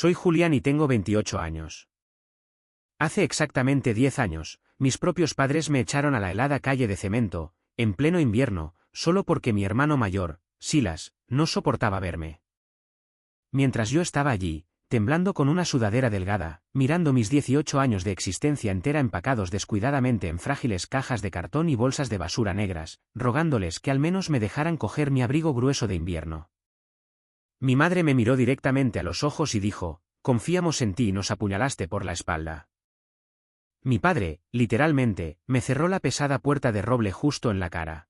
Soy Julián y tengo 28 años. Hace exactamente 10 años, mis propios padres me echaron a la helada calle de cemento, en pleno invierno, solo porque mi hermano mayor, Silas, no soportaba verme. Mientras yo estaba allí, temblando con una sudadera delgada, mirando mis 18 años de existencia entera empacados descuidadamente en frágiles cajas de cartón y bolsas de basura negras, rogándoles que al menos me dejaran coger mi abrigo grueso de invierno. Mi madre me miró directamente a los ojos y dijo: «Confiamos en ti y nos apuñalaste por la espalda». Mi padre, literalmente, me cerró la pesada puerta de roble justo en la cara.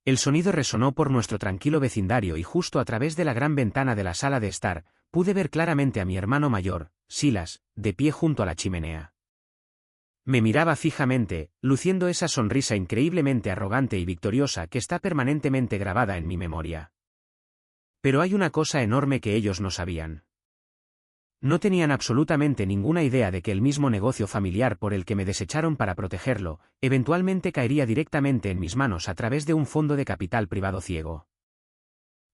El sonido resonó por nuestro tranquilo vecindario y justo a través de la gran ventana de la sala de estar, pude ver claramente a mi hermano mayor, Silas, de pie junto a la chimenea. Me miraba fijamente, luciendo esa sonrisa increíblemente arrogante y victoriosa que está permanentemente grabada en mi memoria. Pero hay una cosa enorme que ellos no sabían. No tenían absolutamente ninguna idea de que el mismo negocio familiar por el que me desecharon para protegerlo, eventualmente caería directamente en mis manos a través de un fondo de capital privado ciego.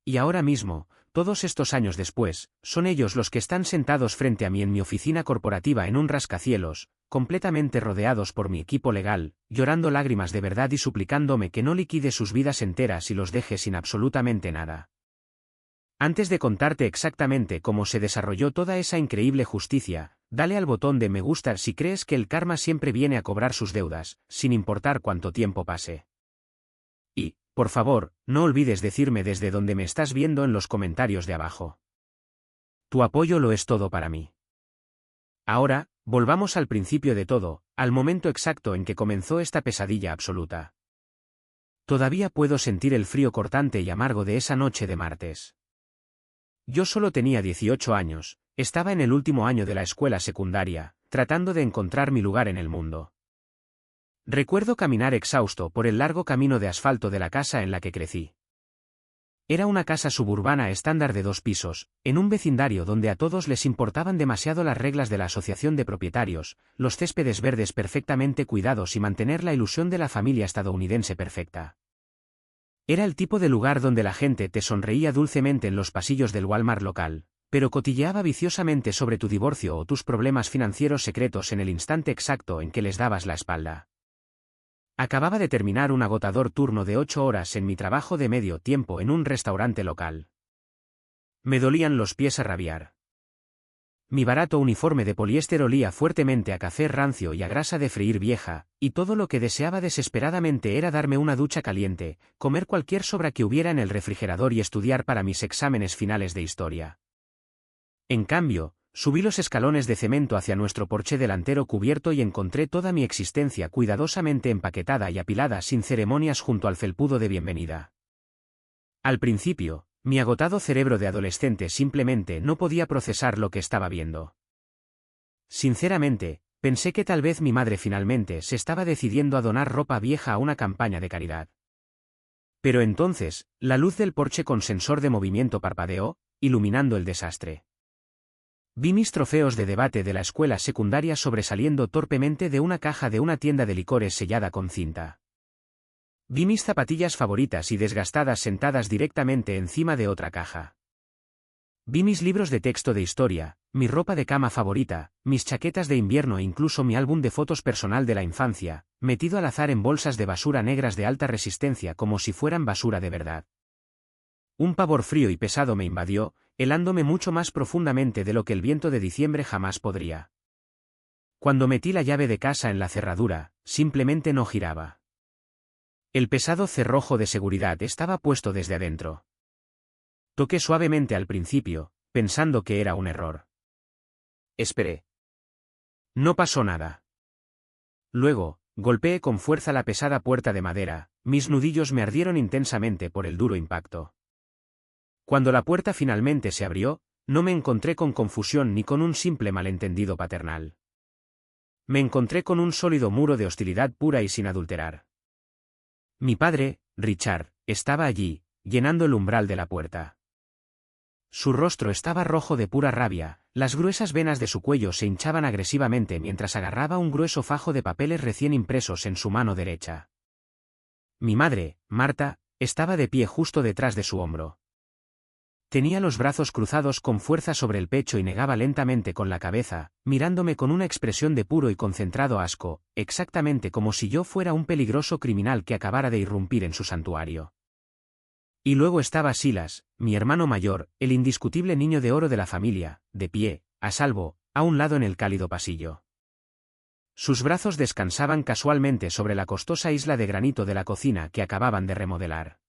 Y ahora mismo, todos estos años después, son ellos los que están sentados frente a mí en mi oficina corporativa en un rascacielos, completamente rodeados por mi equipo legal, llorando lágrimas de verdad y suplicándome que no liquide sus vidas enteras y los deje sin absolutamente nada. Antes de contarte exactamente cómo se desarrolló toda esa increíble justicia, dale al botón de me gusta si crees que el karma siempre viene a cobrar sus deudas, sin importar cuánto tiempo pase. Y, por favor, no olvides decirme desde dónde me estás viendo en los comentarios de abajo. Tu apoyo lo es todo para mí. Ahora, volvamos al principio de todo, al momento exacto en que comenzó esta pesadilla absoluta. Todavía puedo sentir el frío cortante y amargo de esa noche de martes. Yo solo tenía 18 años, estaba en el último año de la escuela secundaria, tratando de encontrar mi lugar en el mundo. Recuerdo caminar exhausto por el largo camino de asfalto de la casa en la que crecí. Era una casa suburbana estándar de 2 pisos, en un vecindario donde a todos les importaban demasiado las reglas de la asociación de propietarios, los céspedes verdes perfectamente cuidados y mantener la ilusión de la familia estadounidense perfecta. Era el tipo de lugar donde la gente te sonreía dulcemente en los pasillos del Walmart local, pero cotilleaba viciosamente sobre tu divorcio o tus problemas financieros secretos en el instante exacto en que les dabas la espalda. Acababa de terminar un agotador turno de 8 horas en mi trabajo de medio tiempo en un restaurante local. Me dolían los pies a rabiar. Mi barato uniforme de poliéster olía fuertemente a café rancio y a grasa de freír vieja, y todo lo que deseaba desesperadamente era darme una ducha caliente, comer cualquier sobra que hubiera en el refrigerador y estudiar para mis exámenes finales de historia. En cambio, subí los escalones de cemento hacia nuestro porche delantero cubierto y encontré toda mi existencia cuidadosamente empaquetada y apilada sin ceremonias junto al felpudo de bienvenida. Al principio, mi agotado cerebro de adolescente simplemente no podía procesar lo que estaba viendo. Sinceramente, pensé que tal vez mi madre finalmente se estaba decidiendo a donar ropa vieja a una campaña de caridad. Pero entonces, la luz del porche con sensor de movimiento parpadeó, iluminando el desastre. Vi mis trofeos de debate de la escuela secundaria sobresaliendo torpemente de una caja de una tienda de licores sellada con cinta. Vi mis zapatillas favoritas y desgastadas sentadas directamente encima de otra caja. Vi mis libros de texto de historia, mi ropa de cama favorita, mis chaquetas de invierno e incluso mi álbum de fotos personal de la infancia, metido al azar en bolsas de basura negras de alta resistencia como si fueran basura de verdad. Un pavor frío y pesado me invadió, helándome mucho más profundamente de lo que el viento de diciembre jamás podría. Cuando metí la llave de casa en la cerradura, simplemente no giraba. El pesado cerrojo de seguridad estaba puesto desde adentro. Toqué suavemente al principio, pensando que era un error. Esperé. No pasó nada. Luego, golpeé con fuerza la pesada puerta de madera, mis nudillos me ardieron intensamente por el duro impacto. Cuando la puerta finalmente se abrió, no me encontré con confusión ni con un simple malentendido paternal. Me encontré con un sólido muro de hostilidad pura y sin adulterar. Mi padre, Richard, estaba allí, llenando el umbral de la puerta. Su rostro estaba rojo de pura rabia, las gruesas venas de su cuello se hinchaban agresivamente mientras agarraba un grueso fajo de papeles recién impresos en su mano derecha. Mi madre, Marta, estaba de pie justo detrás de su hombro. Tenía los brazos cruzados con fuerza sobre el pecho y negaba lentamente con la cabeza, mirándome con una expresión de puro y concentrado asco, exactamente como si yo fuera un peligroso criminal que acabara de irrumpir en su santuario. Y luego estaba Silas, mi hermano mayor, el indiscutible niño de oro de la familia, de pie, a salvo, a un lado en el cálido pasillo. Sus brazos descansaban casualmente sobre la costosa isla de granito de la cocina que acababan de remodelar.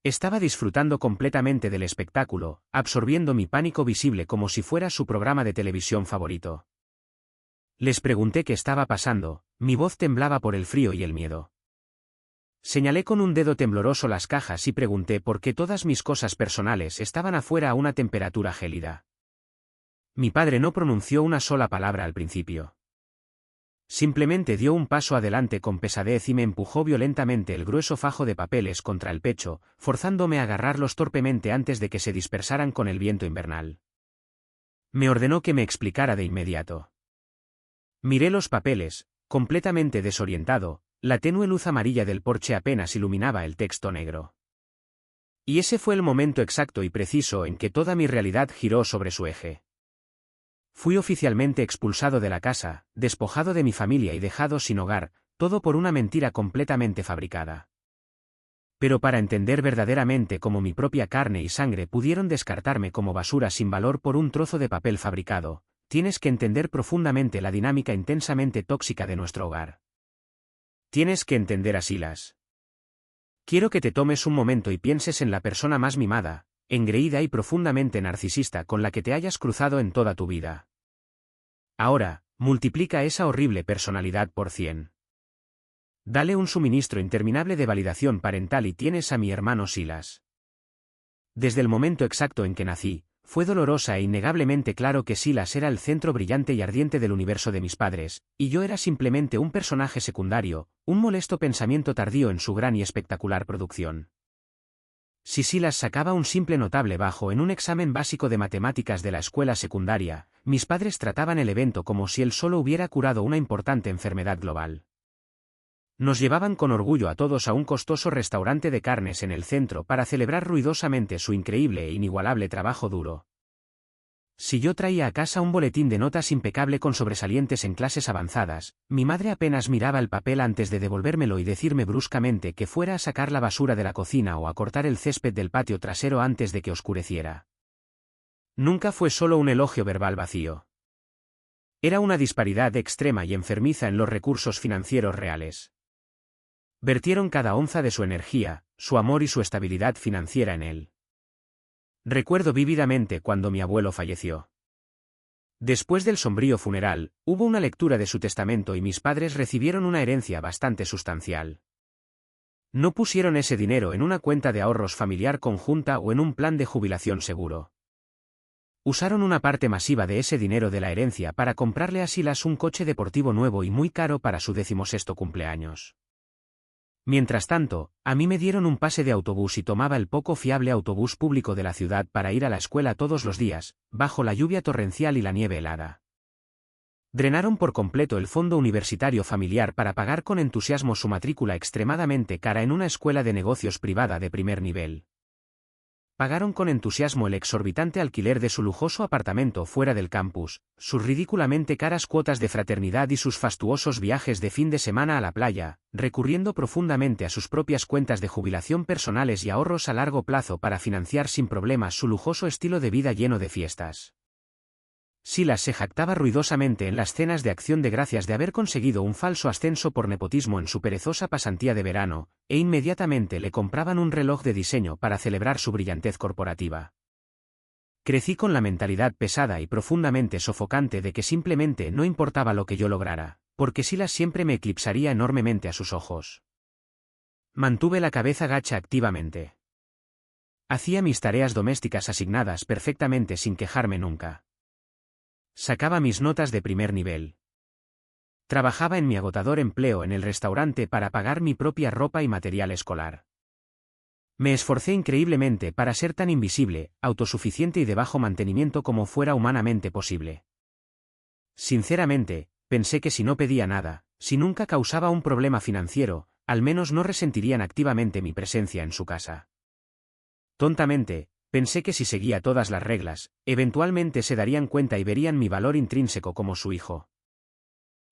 Estaba disfrutando completamente del espectáculo, absorbiendo mi pánico visible como si fuera su programa de televisión favorito. Les pregunté qué estaba pasando, mi voz temblaba por el frío y el miedo. Señalé con un dedo tembloroso las cajas y pregunté por qué todas mis cosas personales estaban afuera a una temperatura gélida. Mi padre no pronunció una sola palabra al principio. Simplemente dio un paso adelante con pesadez y me empujó violentamente el grueso fajo de papeles contra el pecho, forzándome a agarrarlos torpemente antes de que se dispersaran con el viento invernal. Me ordenó que me explicara de inmediato. Miré los papeles, completamente desorientado, la tenue luz amarilla del porche apenas iluminaba el texto negro. Y ese fue el momento exacto y preciso en que toda mi realidad giró sobre su eje. Fui oficialmente expulsado de la casa, despojado de mi familia y dejado sin hogar, todo por una mentira completamente fabricada. Pero para entender verdaderamente cómo mi propia carne y sangre pudieron descartarme como basura sin valor por un trozo de papel fabricado, tienes que entender profundamente la dinámica intensamente tóxica de nuestro hogar. Tienes que entender a Silas. Quiero que te tomes un momento y pienses en la persona más mimada, engreída y profundamente narcisista con la que te hayas cruzado en toda tu vida. Ahora, multiplica esa horrible personalidad por 100. Dale un suministro interminable de validación parental y tienes a mi hermano Silas. Desde el momento exacto en que nací, fue dolorosa e innegablemente claro que Silas era el centro brillante y ardiente del universo de mis padres, y yo era simplemente un personaje secundario, un molesto pensamiento tardío en su gran y espectacular producción. Si Silas sacaba un simple notable bajo en un examen básico de matemáticas de la escuela secundaria, mis padres trataban el evento como si él solo hubiera curado una importante enfermedad global. Nos llevaban con orgullo a todos a un costoso restaurante de carnes en el centro para celebrar ruidosamente su increíble e inigualable trabajo duro. Si yo traía a casa un boletín de notas impecable con sobresalientes en clases avanzadas, mi madre apenas miraba el papel antes de devolvérmelo y decirme bruscamente que fuera a sacar la basura de la cocina o a cortar el césped del patio trasero antes de que oscureciera. Nunca fue solo un elogio verbal vacío. Era una disparidad extrema y enfermiza en los recursos financieros reales. Vertieron cada onza de su energía, su amor y su estabilidad financiera en él. Recuerdo vívidamente cuando mi abuelo falleció. Después del sombrío funeral, hubo una lectura de su testamento y mis padres recibieron una herencia bastante sustancial. No pusieron ese dinero en una cuenta de ahorros familiar conjunta o en un plan de jubilación seguro. Usaron una parte masiva de ese dinero de la herencia para comprarle a Silas un coche deportivo nuevo y muy caro para su 16º cumpleaños. Mientras tanto, a mí me dieron un pase de autobús y tomaba el poco fiable autobús público de la ciudad para ir a la escuela todos los días, bajo la lluvia torrencial y la nieve helada. Drenaron por completo el fondo universitario familiar para pagar con entusiasmo su matrícula extremadamente cara en una escuela de negocios privada de primer nivel. Pagaron con entusiasmo el exorbitante alquiler de su lujoso apartamento fuera del campus, sus ridículamente caras cuotas de fraternidad y sus fastuosos viajes de fin de semana a la playa, recurriendo profundamente a sus propias cuentas de jubilación personales y ahorros a largo plazo para financiar sin problemas su lujoso estilo de vida lleno de fiestas. Silas se jactaba ruidosamente en las cenas de acción de gracias de haber conseguido un falso ascenso por nepotismo en su perezosa pasantía de verano, e inmediatamente le compraban un reloj de diseño para celebrar su brillantez corporativa. Crecí con la mentalidad pesada y profundamente sofocante de que simplemente no importaba lo que yo lograra, porque Silas siempre me eclipsaría enormemente a sus ojos. Mantuve la cabeza gacha activamente. Hacía mis tareas domésticas asignadas perfectamente sin quejarme nunca. Sacaba mis notas de primer nivel. Trabajaba en mi agotador empleo en el restaurante para pagar mi propia ropa y material escolar. Me esforcé increíblemente para ser tan invisible, autosuficiente y de bajo mantenimiento como fuera humanamente posible. Sinceramente, pensé que si no pedía nada, si nunca causaba un problema financiero, al menos no resentirían activamente mi presencia en su casa. Tontamente, Pensé que si seguía todas las reglas, eventualmente se darían cuenta y verían mi valor intrínseco como su hijo.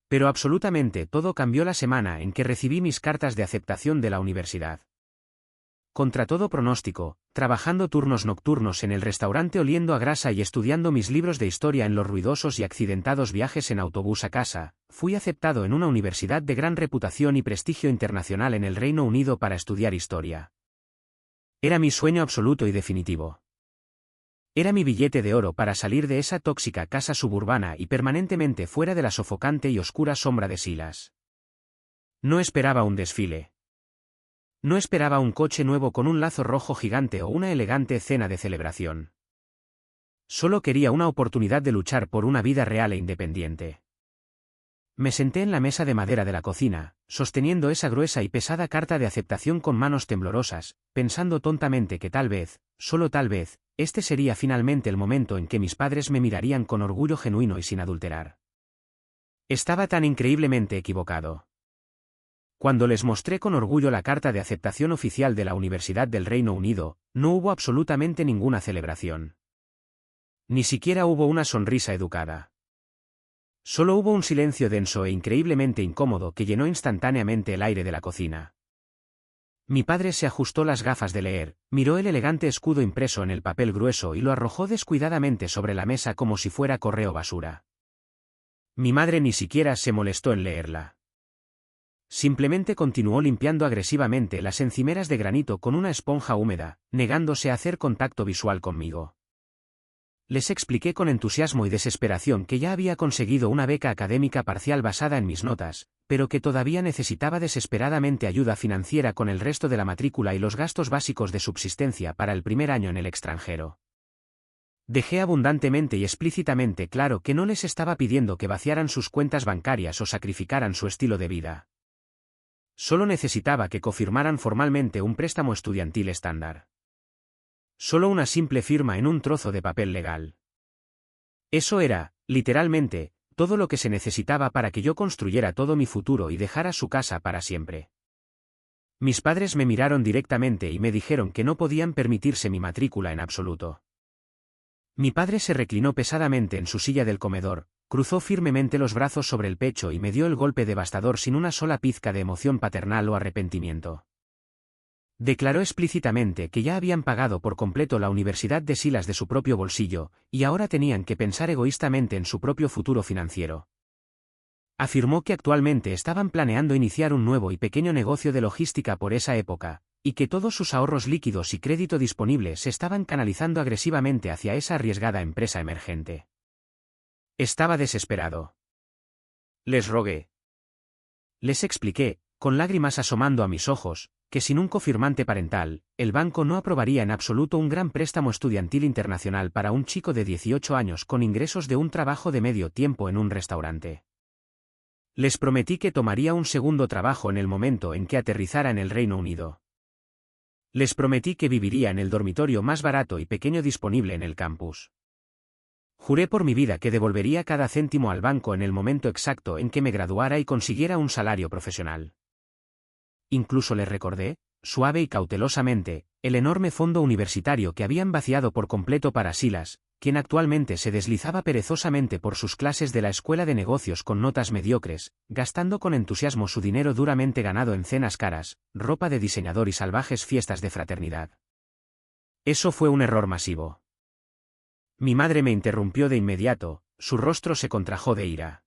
Pero absolutamente todo cambió la semana en que recibí mis cartas de aceptación de la universidad. Contra todo pronóstico, trabajando turnos nocturnos en el restaurante oliendo a grasa y estudiando mis libros de historia en los ruidosos y accidentados viajes en autobús a casa, fui aceptado en una universidad de gran reputación y prestigio internacional en el Reino Unido para estudiar historia. Era mi sueño absoluto y definitivo. Era mi billete de oro para salir de esa tóxica casa suburbana y permanentemente fuera de la sofocante y oscura sombra de Silas. No esperaba un desfile. No esperaba un coche nuevo con un lazo rojo gigante o una elegante cena de celebración. Solo quería una oportunidad de luchar por una vida real e independiente. Me senté en la mesa de madera de la cocina, sosteniendo esa gruesa y pesada carta de aceptación con manos temblorosas, pensando tontamente que tal vez, solo tal vez, este sería finalmente el momento en que mis padres me mirarían con orgullo genuino y sin adulterar. Estaba tan increíblemente equivocado. Cuando les mostré con orgullo la carta de aceptación oficial de la Universidad del Reino Unido, no hubo absolutamente ninguna celebración. Ni siquiera hubo una sonrisa educada. Solo hubo un silencio denso e increíblemente incómodo que llenó instantáneamente el aire de la cocina. Mi padre se ajustó las gafas de leer, miró el elegante escudo impreso en el papel grueso y lo arrojó descuidadamente sobre la mesa como si fuera correo basura. Mi madre ni siquiera se molestó en leerla. Simplemente continuó limpiando agresivamente las encimeras de granito con una esponja húmeda, negándose a hacer contacto visual conmigo. Les expliqué con entusiasmo y desesperación que ya había conseguido una beca académica parcial basada en mis notas, pero que todavía necesitaba desesperadamente ayuda financiera con el resto de la matrícula y los gastos básicos de subsistencia para el primer año en el extranjero. Dejé abundantemente y explícitamente claro que no les estaba pidiendo que vaciaran sus cuentas bancarias o sacrificaran su estilo de vida. Solo necesitaba que confirmaran formalmente un préstamo estudiantil estándar. Solo una simple firma en un trozo de papel legal. Eso era, literalmente, todo lo que se necesitaba para que yo construyera todo mi futuro y dejara su casa para siempre. Mis padres me miraron directamente y me dijeron que no podían permitirse mi matrícula en absoluto. Mi padre se reclinó pesadamente en su silla del comedor, cruzó firmemente los brazos sobre el pecho y me dio el golpe devastador sin una sola pizca de emoción paternal o arrepentimiento. Declaró explícitamente que ya habían pagado por completo la Universidad de Silas de su propio bolsillo, y ahora tenían que pensar egoístamente en su propio futuro financiero. Afirmó que actualmente estaban planeando iniciar un nuevo y pequeño negocio de logística por esa época, y que todos sus ahorros líquidos y crédito disponible se estaban canalizando agresivamente hacia esa arriesgada empresa emergente. Estaba desesperado. Les rogué. Les expliqué, con lágrimas asomando a mis ojos, que sin un cofirmante parental, el banco no aprobaría en absoluto un gran préstamo estudiantil internacional para un chico de 18 años con ingresos de un trabajo de medio tiempo en un restaurante. Les prometí que tomaría un segundo trabajo en el momento en que aterrizara en el Reino Unido. Les prometí que viviría en el dormitorio más barato y pequeño disponible en el campus. Juré por mi vida que devolvería cada céntimo al banco en el momento exacto en que me graduara y consiguiera un salario profesional. Incluso les recordé, suave y cautelosamente, el enorme fondo universitario que habían vaciado por completo para Silas, quien actualmente se deslizaba perezosamente por sus clases de la escuela de negocios con notas mediocres, gastando con entusiasmo su dinero duramente ganado en cenas caras, ropa de diseñador y salvajes fiestas de fraternidad. Eso fue un error masivo. Mi madre me interrumpió de inmediato, su rostro se contrajo de ira.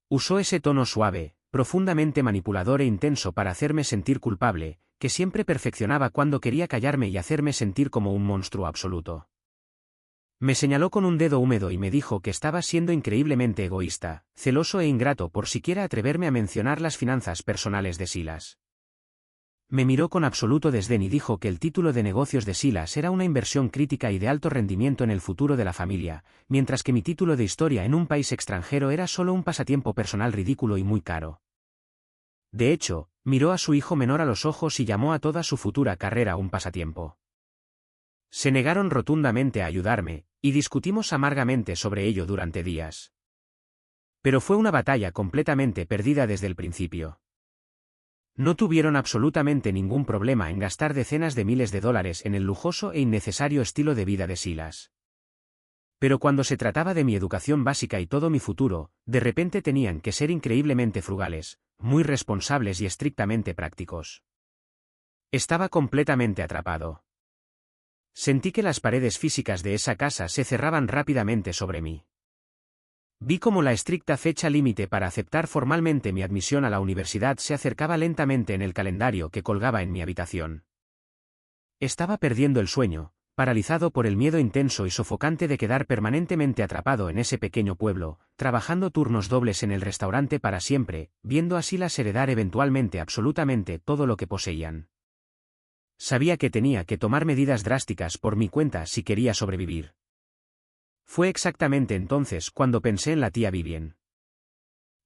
Usó ese tono suave, profundamente manipulador e intenso para hacerme sentir culpable, que siempre perfeccionaba cuando quería callarme y hacerme sentir como un monstruo absoluto. Me señaló con un dedo húmedo y me dijo que estaba siendo increíblemente egoísta, celoso e ingrato por siquiera atreverme a mencionar las finanzas personales de Silas. Me miró con absoluto desdén y dijo que el título de negocios de Silas era una inversión crítica y de alto rendimiento en el futuro de la familia, mientras que mi título de historia en un país extranjero era solo un pasatiempo personal ridículo y muy caro. De hecho, miró a su hijo menor a los ojos y llamó a toda su futura carrera un pasatiempo. Se negaron rotundamente a ayudarme, y discutimos amargamente sobre ello durante días. Pero fue una batalla completamente perdida desde el principio. No tuvieron absolutamente ningún problema en gastar decenas de miles de dólares en el lujoso e innecesario estilo de vida de Silas. Pero cuando se trataba de mi educación básica y todo mi futuro, de repente tenían que ser increíblemente frugales, muy responsables y estrictamente prácticos. Estaba completamente atrapado. Sentí que las paredes físicas de esa casa se cerraban rápidamente sobre mí. Vi cómo la estricta fecha límite para aceptar formalmente mi admisión a la universidad se acercaba lentamente en el calendario que colgaba en mi habitación. Estaba perdiendo el sueño, paralizado por el miedo intenso y sofocante de quedar permanentemente atrapado en ese pequeño pueblo, trabajando turnos dobles en el restaurante para siempre, viendo a Silas heredar eventualmente absolutamente todo lo que poseían. Sabía que tenía que tomar medidas drásticas por mi cuenta si quería sobrevivir. Fue exactamente entonces cuando pensé en la tía Vivien.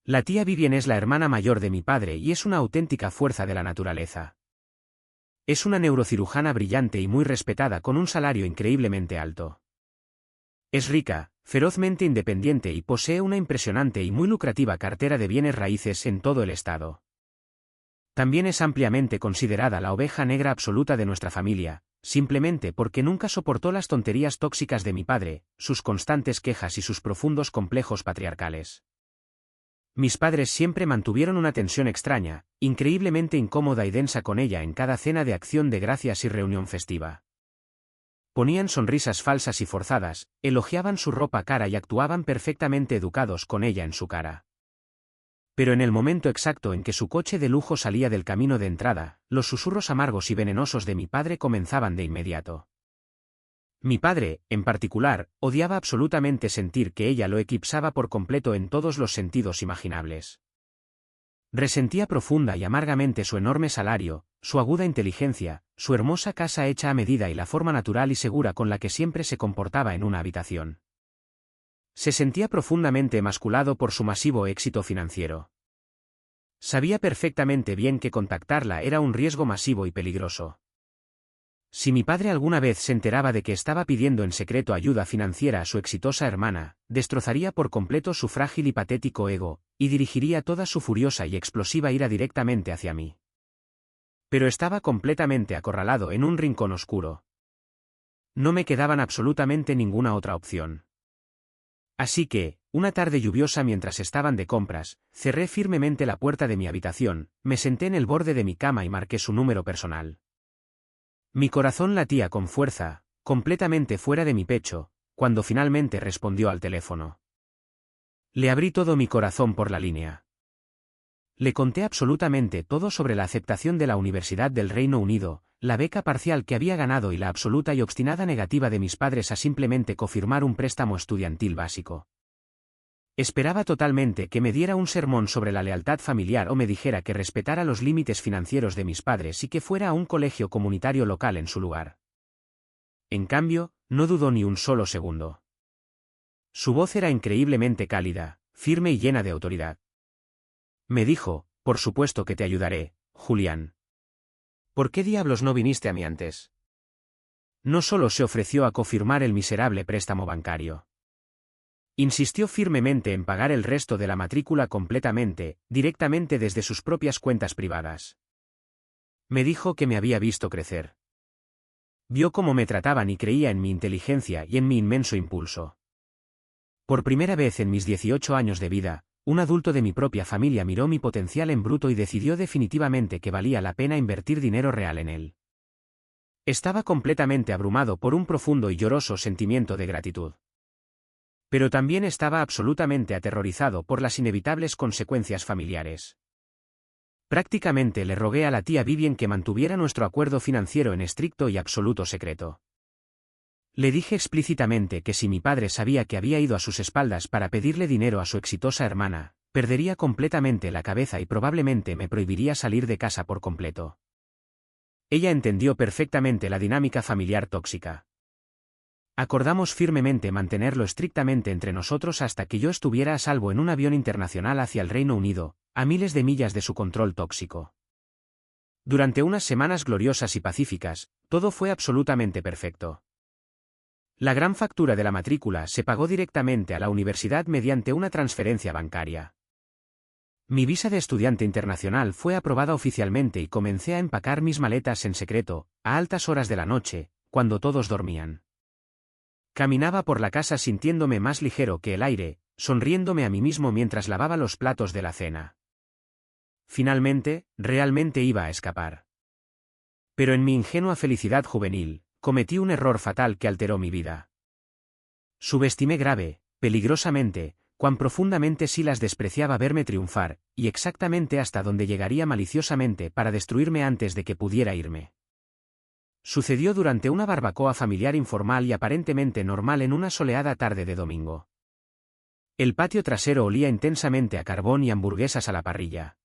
La tía Vivien es la hermana mayor de mi padre y es una auténtica fuerza de la naturaleza. Es una neurocirujana brillante y muy respetada con un salario increíblemente alto. Es rica, ferozmente independiente y posee una impresionante y muy lucrativa cartera de bienes raíces en todo el estado. También es ampliamente considerada la oveja negra absoluta de nuestra familia, simplemente porque nunca soportó las tonterías tóxicas de mi padre, sus constantes quejas y sus profundos complejos patriarcales. Mis padres siempre mantuvieron una tensión extraña, increíblemente incómoda y densa con ella en cada cena de acción de gracias y reunión festiva. Ponían sonrisas falsas y forzadas, elogiaban su ropa cara y actuaban perfectamente educados con ella en su cara. Pero en el momento exacto en que su coche de lujo salía del camino de entrada, los susurros amargos y venenosos de mi padre comenzaban de inmediato. Mi padre, en particular, odiaba absolutamente sentir que ella lo eclipsaba por completo en todos los sentidos imaginables. Resentía profunda y amargamente su enorme salario, su aguda inteligencia, su hermosa casa hecha a medida y la forma natural y segura con la que siempre se comportaba en una habitación. Se sentía profundamente emasculado por su masivo éxito financiero. Sabía perfectamente bien que contactarla era un riesgo masivo y peligroso. Si mi padre alguna vez se enteraba de que estaba pidiendo en secreto ayuda financiera a su exitosa hermana, destrozaría por completo su frágil y patético ego, y dirigiría toda su furiosa y explosiva ira directamente hacia mí. Pero estaba completamente acorralado en un rincón oscuro. No me quedaban absolutamente ninguna otra opción. Así que, una tarde lluviosa mientras estaban de compras, cerré firmemente la puerta de mi habitación, me senté en el borde de mi cama y marqué su número personal. Mi corazón latía con fuerza, completamente fuera de mi pecho, cuando finalmente respondió al teléfono. Le abrí todo mi corazón por la línea. Le conté absolutamente todo sobre la aceptación de la Universidad del Reino Unido, la beca parcial que había ganado y la absoluta y obstinada negativa de mis padres a simplemente confirmar un préstamo estudiantil básico. Esperaba totalmente que me diera un sermón sobre la lealtad familiar o me dijera que respetara los límites financieros de mis padres y que fuera a un colegio comunitario local en su lugar. En cambio, no dudó ni un solo segundo. Su voz era increíblemente cálida, firme y llena de autoridad. Me dijo, por supuesto que te ayudaré, Julián. ¿Por qué diablos no viniste a mí antes? No solo se ofreció a confirmar el miserable préstamo bancario. Insistió firmemente en pagar el resto de la matrícula completamente, directamente desde sus propias cuentas privadas. Me dijo que me había visto crecer. Vio cómo me trataban y creía en mi inteligencia y en mi inmenso impulso. Por primera vez en mis 18 años de vida, un adulto de mi propia familia miró mi potencial en bruto y decidió definitivamente que valía la pena invertir dinero real en él. Estaba completamente abrumado por un profundo y lloroso sentimiento de gratitud. Pero también estaba absolutamente aterrorizado por las inevitables consecuencias familiares. Prácticamente le rogué a la tía Vivien que mantuviera nuestro acuerdo financiero en estricto y absoluto secreto. Le dije explícitamente que si mi padre sabía que había ido a sus espaldas para pedirle dinero a su exitosa hermana, perdería completamente la cabeza y probablemente me prohibiría salir de casa por completo. Ella entendió perfectamente la dinámica familiar tóxica. Acordamos firmemente mantenerlo estrictamente entre nosotros hasta que yo estuviera a salvo en un avión internacional hacia el Reino Unido, a miles de millas de su control tóxico. Durante unas semanas gloriosas y pacíficas, todo fue absolutamente perfecto. La gran factura de la matrícula se pagó directamente a la universidad mediante una transferencia bancaria. Mi visa de estudiante internacional fue aprobada oficialmente y comencé a empacar mis maletas en secreto, a altas horas de la noche, cuando todos dormían. Caminaba por la casa sintiéndome más ligero que el aire, sonriéndome a mí mismo mientras lavaba los platos de la cena. Finalmente, realmente iba a escapar. Pero en mi ingenua felicidad juvenil, cometí un error fatal que alteró mi vida. Subestimé peligrosamente, cuán profundamente Silas despreciaba verme triunfar, y exactamente hasta dónde llegaría maliciosamente para destruirme antes de que pudiera irme. Sucedió durante una barbacoa familiar informal y aparentemente normal en una soleada tarde de domingo. El patio trasero olía intensamente a carbón y hamburguesas a la parrilla.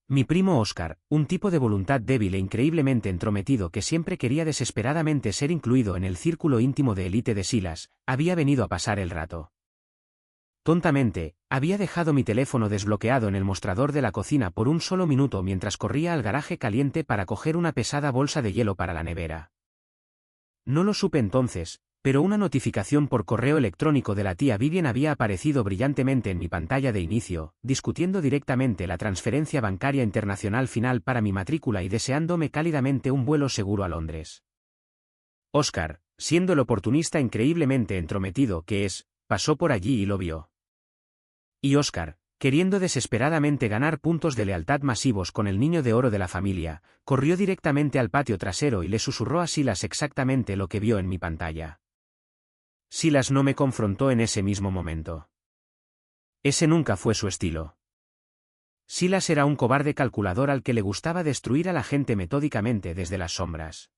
Mi primo Oscar, un tipo de voluntad débil e increíblemente entrometido que siempre quería desesperadamente ser incluido en el círculo íntimo de élite de Silas, había venido a pasar el rato. Tontamente, había dejado mi teléfono desbloqueado en el mostrador de la cocina por un solo minuto mientras corría al garaje caliente para coger una pesada bolsa de hielo para la nevera. No lo supe entonces, pero una notificación por correo electrónico de la tía Vivian había aparecido brillantemente en mi pantalla de inicio, discutiendo directamente la transferencia bancaria internacional final para mi matrícula y deseándome cálidamente un vuelo seguro a Londres. Oscar, siendo el oportunista increíblemente entrometido que es, pasó por allí y lo vio. Y Oscar, queriendo desesperadamente ganar puntos de lealtad masivos con el niño de oro de la familia, corrió directamente al patio trasero y le susurró a Silas exactamente lo que vio en mi pantalla. Silas no me confrontó en ese mismo momento. Ese nunca fue su estilo. Silas era un cobarde calculador al que le gustaba destruir a la gente metódicamente desde las sombras.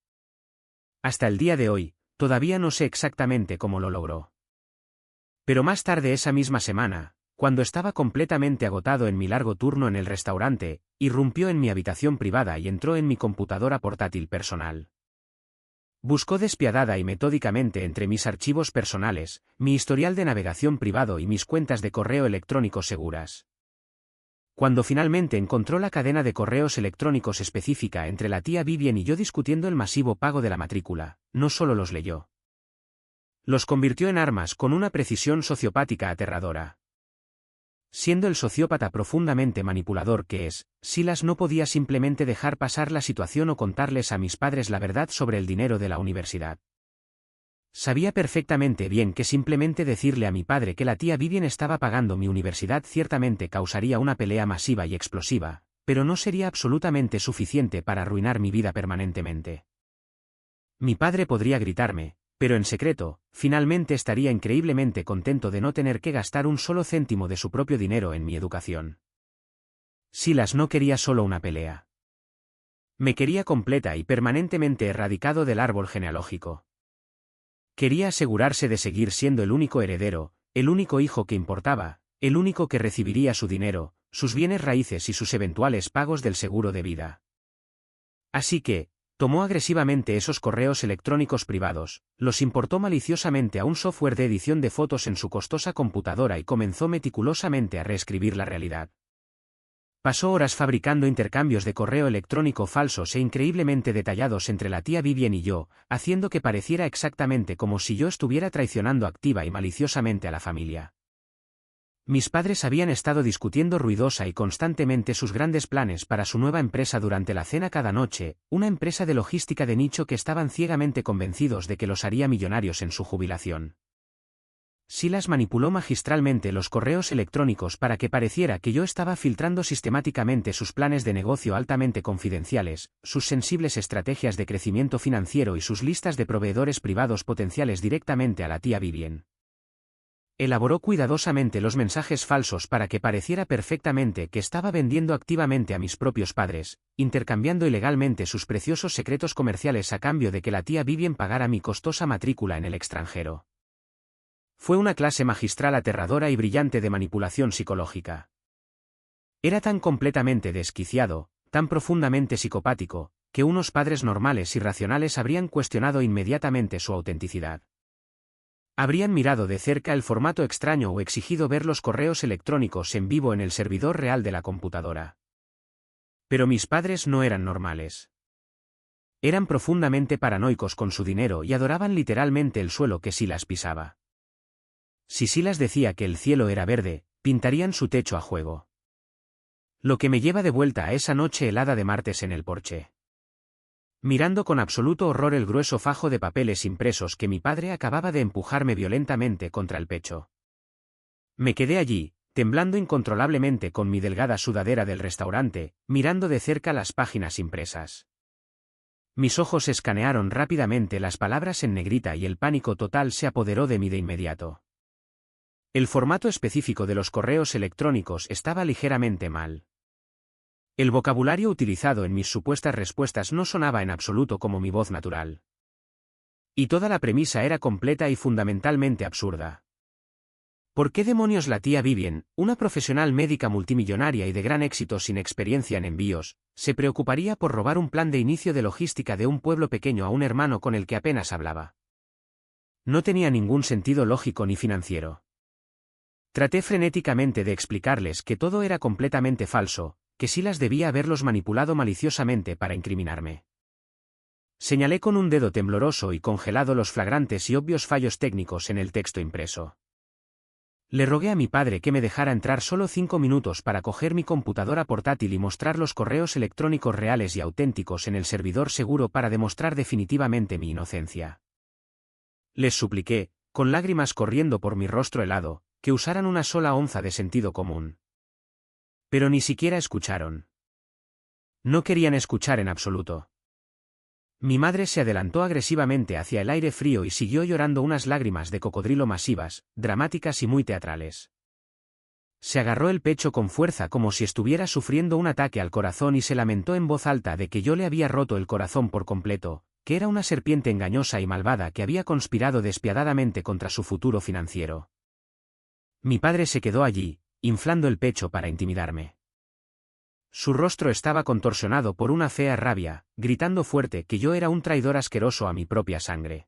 Hasta el día de hoy, todavía no sé exactamente cómo lo logró. Pero más tarde esa misma semana, cuando estaba completamente agotado en mi largo turno en el restaurante, irrumpió en mi habitación privada y entró en mi computadora portátil personal. Buscó despiadada y metódicamente entre mis archivos personales, mi historial de navegación privado y mis cuentas de correo electrónico seguras. Cuando finalmente encontró la cadena de correos electrónicos específica entre la tía Vivian y yo discutiendo el masivo pago de la matrícula, no solo los leyó. Los convirtió en armas con una precisión sociopática aterradora. Siendo el sociópata profundamente manipulador que es, Silas no podía simplemente dejar pasar la situación o contarles a mis padres la verdad sobre el dinero de la universidad. Sabía perfectamente bien que simplemente decirle a mi padre que la tía Vivian estaba pagando mi universidad ciertamente causaría una pelea masiva y explosiva, pero no sería absolutamente suficiente para arruinar mi vida permanentemente. Mi padre podría gritarme, pero en secreto, finalmente estaría increíblemente contento de no tener que gastar un solo céntimo de su propio dinero en mi educación. Silas no quería solo una pelea. Me quería completa y permanentemente erradicado del árbol genealógico. Quería asegurarse de seguir siendo el único heredero, el único hijo que importaba, el único que recibiría su dinero, sus bienes raíces y sus eventuales pagos del seguro de vida. Así que, tomó agresivamente esos correos electrónicos privados, los importó maliciosamente a un software de edición de fotos en su costosa computadora y comenzó meticulosamente a reescribir la realidad. Pasó horas fabricando intercambios de correo electrónico falsos e increíblemente detallados entre la tía Vivian y yo, haciendo que pareciera exactamente como si yo estuviera traicionando activa y maliciosamente a la familia. Mis padres habían estado discutiendo ruidosa y constantemente sus grandes planes para su nueva empresa durante la cena cada noche, una empresa de logística de nicho que estaban ciegamente convencidos de que los haría millonarios en su jubilación. Silas manipuló magistralmente los correos electrónicos para que pareciera que yo estaba filtrando sistemáticamente sus planes de negocio altamente confidenciales, sus sensibles estrategias de crecimiento financiero y sus listas de proveedores privados potenciales directamente a la tía Vivian. Elaboró cuidadosamente los mensajes falsos para que pareciera perfectamente que estaba vendiendo activamente a mis propios padres, intercambiando ilegalmente sus preciosos secretos comerciales a cambio de que la tía Vivian pagara mi costosa matrícula en el extranjero. Fue una clase magistral aterradora y brillante de manipulación psicológica. Era tan completamente desquiciado, tan profundamente psicopático, que unos padres normales y racionales habrían cuestionado inmediatamente su autenticidad. Habrían mirado de cerca el formato extraño o exigido ver los correos electrónicos en vivo en el servidor real de la computadora. Pero mis padres no eran normales. Eran profundamente paranoicos con su dinero y adoraban literalmente el suelo que Silas pisaba. Si Silas decía que el cielo era verde, pintarían su techo a juego. Lo que me lleva de vuelta a esa noche helada de martes en el porche. Mirando con absoluto horror el grueso fajo de papeles impresos que mi padre acababa de empujarme violentamente contra el pecho. Me quedé allí, temblando incontrolablemente con mi delgada sudadera del restaurante, mirando de cerca las páginas impresas. Mis ojos escanearon rápidamente las palabras en negrita y el pánico total se apoderó de mí de inmediato. El formato específico de los correos electrónicos estaba ligeramente mal. El vocabulario utilizado en mis supuestas respuestas no sonaba en absoluto como mi voz natural. Y toda la premisa era completa y fundamentalmente absurda. ¿Por qué demonios la tía Vivien, una profesional médica multimillonaria y de gran éxito sin experiencia en envíos, se preocuparía por robar un plan de inicio de logística de un pueblo pequeño a un hermano con el que apenas hablaba? No tenía ningún sentido lógico ni financiero. Traté frenéticamente de explicarles que todo era completamente falso, que Silas debía haberlos manipulado maliciosamente para incriminarme. Señalé con un dedo tembloroso y congelado los flagrantes y obvios fallos técnicos en el texto impreso. Le rogué a mi padre que me dejara entrar solo 5 minutos para coger mi computadora portátil y mostrar los correos electrónicos reales y auténticos en el servidor seguro para demostrar definitivamente mi inocencia. Les supliqué, con lágrimas corriendo por mi rostro helado, que usaran una sola onza de sentido común. Pero ni siquiera escucharon. No querían escuchar en absoluto. Mi madre se adelantó agresivamente hacia el aire frío y siguió llorando unas lágrimas de cocodrilo masivas, dramáticas y muy teatrales. Se agarró el pecho con fuerza como si estuviera sufriendo un ataque al corazón y se lamentó en voz alta de que yo le había roto el corazón por completo, que era una serpiente engañosa y malvada que había conspirado despiadadamente contra su futuro financiero. Mi padre se quedó allí, inflando el pecho para intimidarme. Su rostro estaba contorsionado por una fea rabia, gritando fuerte que yo era un traidor asqueroso a mi propia sangre.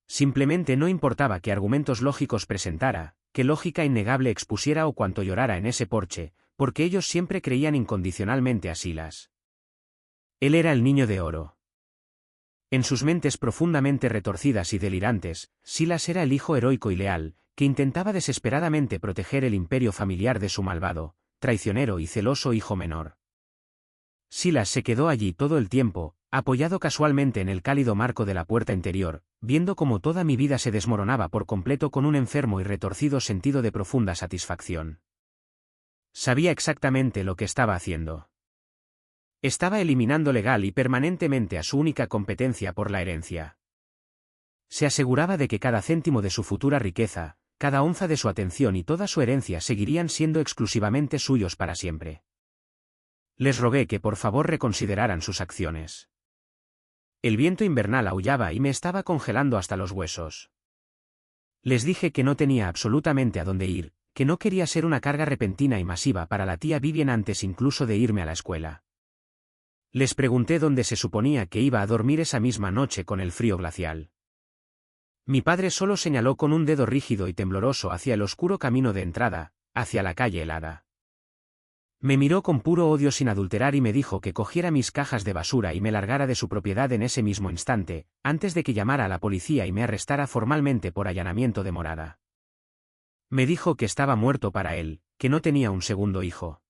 Simplemente no importaba qué argumentos lógicos presentara, qué lógica innegable expusiera o cuánto llorara en ese porche, porque ellos siempre creían incondicionalmente a Silas. Él era el niño de oro. En sus mentes profundamente retorcidas y delirantes, Silas era el hijo heroico y leal, que intentaba desesperadamente proteger el imperio familiar de su malvado, traicionero y celoso hijo menor. Silas se quedó allí todo el tiempo, apoyado casualmente en el cálido marco de la puerta interior, viendo cómo toda mi vida se desmoronaba por completo con un enfermo y retorcido sentido de profunda satisfacción. Sabía exactamente lo que estaba haciendo. Estaba eliminando legal y permanentemente a su única competencia por la herencia. Se aseguraba de que cada céntimo de su futura riqueza, cada onza de su atención y toda su herencia seguirían siendo exclusivamente suyos para siempre. Les rogué que por favor reconsideraran sus acciones. El viento invernal aullaba y me estaba congelando hasta los huesos. Les dije que no tenía absolutamente a dónde ir, que no quería ser una carga repentina y masiva para la tía Vivien antes incluso de irme a la escuela. Les pregunté dónde se suponía que iba a dormir esa misma noche con el frío glacial. Mi padre solo señaló con un dedo rígido y tembloroso hacia el oscuro camino de entrada, hacia la calle helada. Me miró con puro odio sin adulterar y me dijo que cogiera mis cajas de basura y me largara de su propiedad en ese mismo instante, antes de que llamara a la policía y me arrestara formalmente por allanamiento de morada. Me dijo que estaba muerto para él, que no tenía un segundo hijo.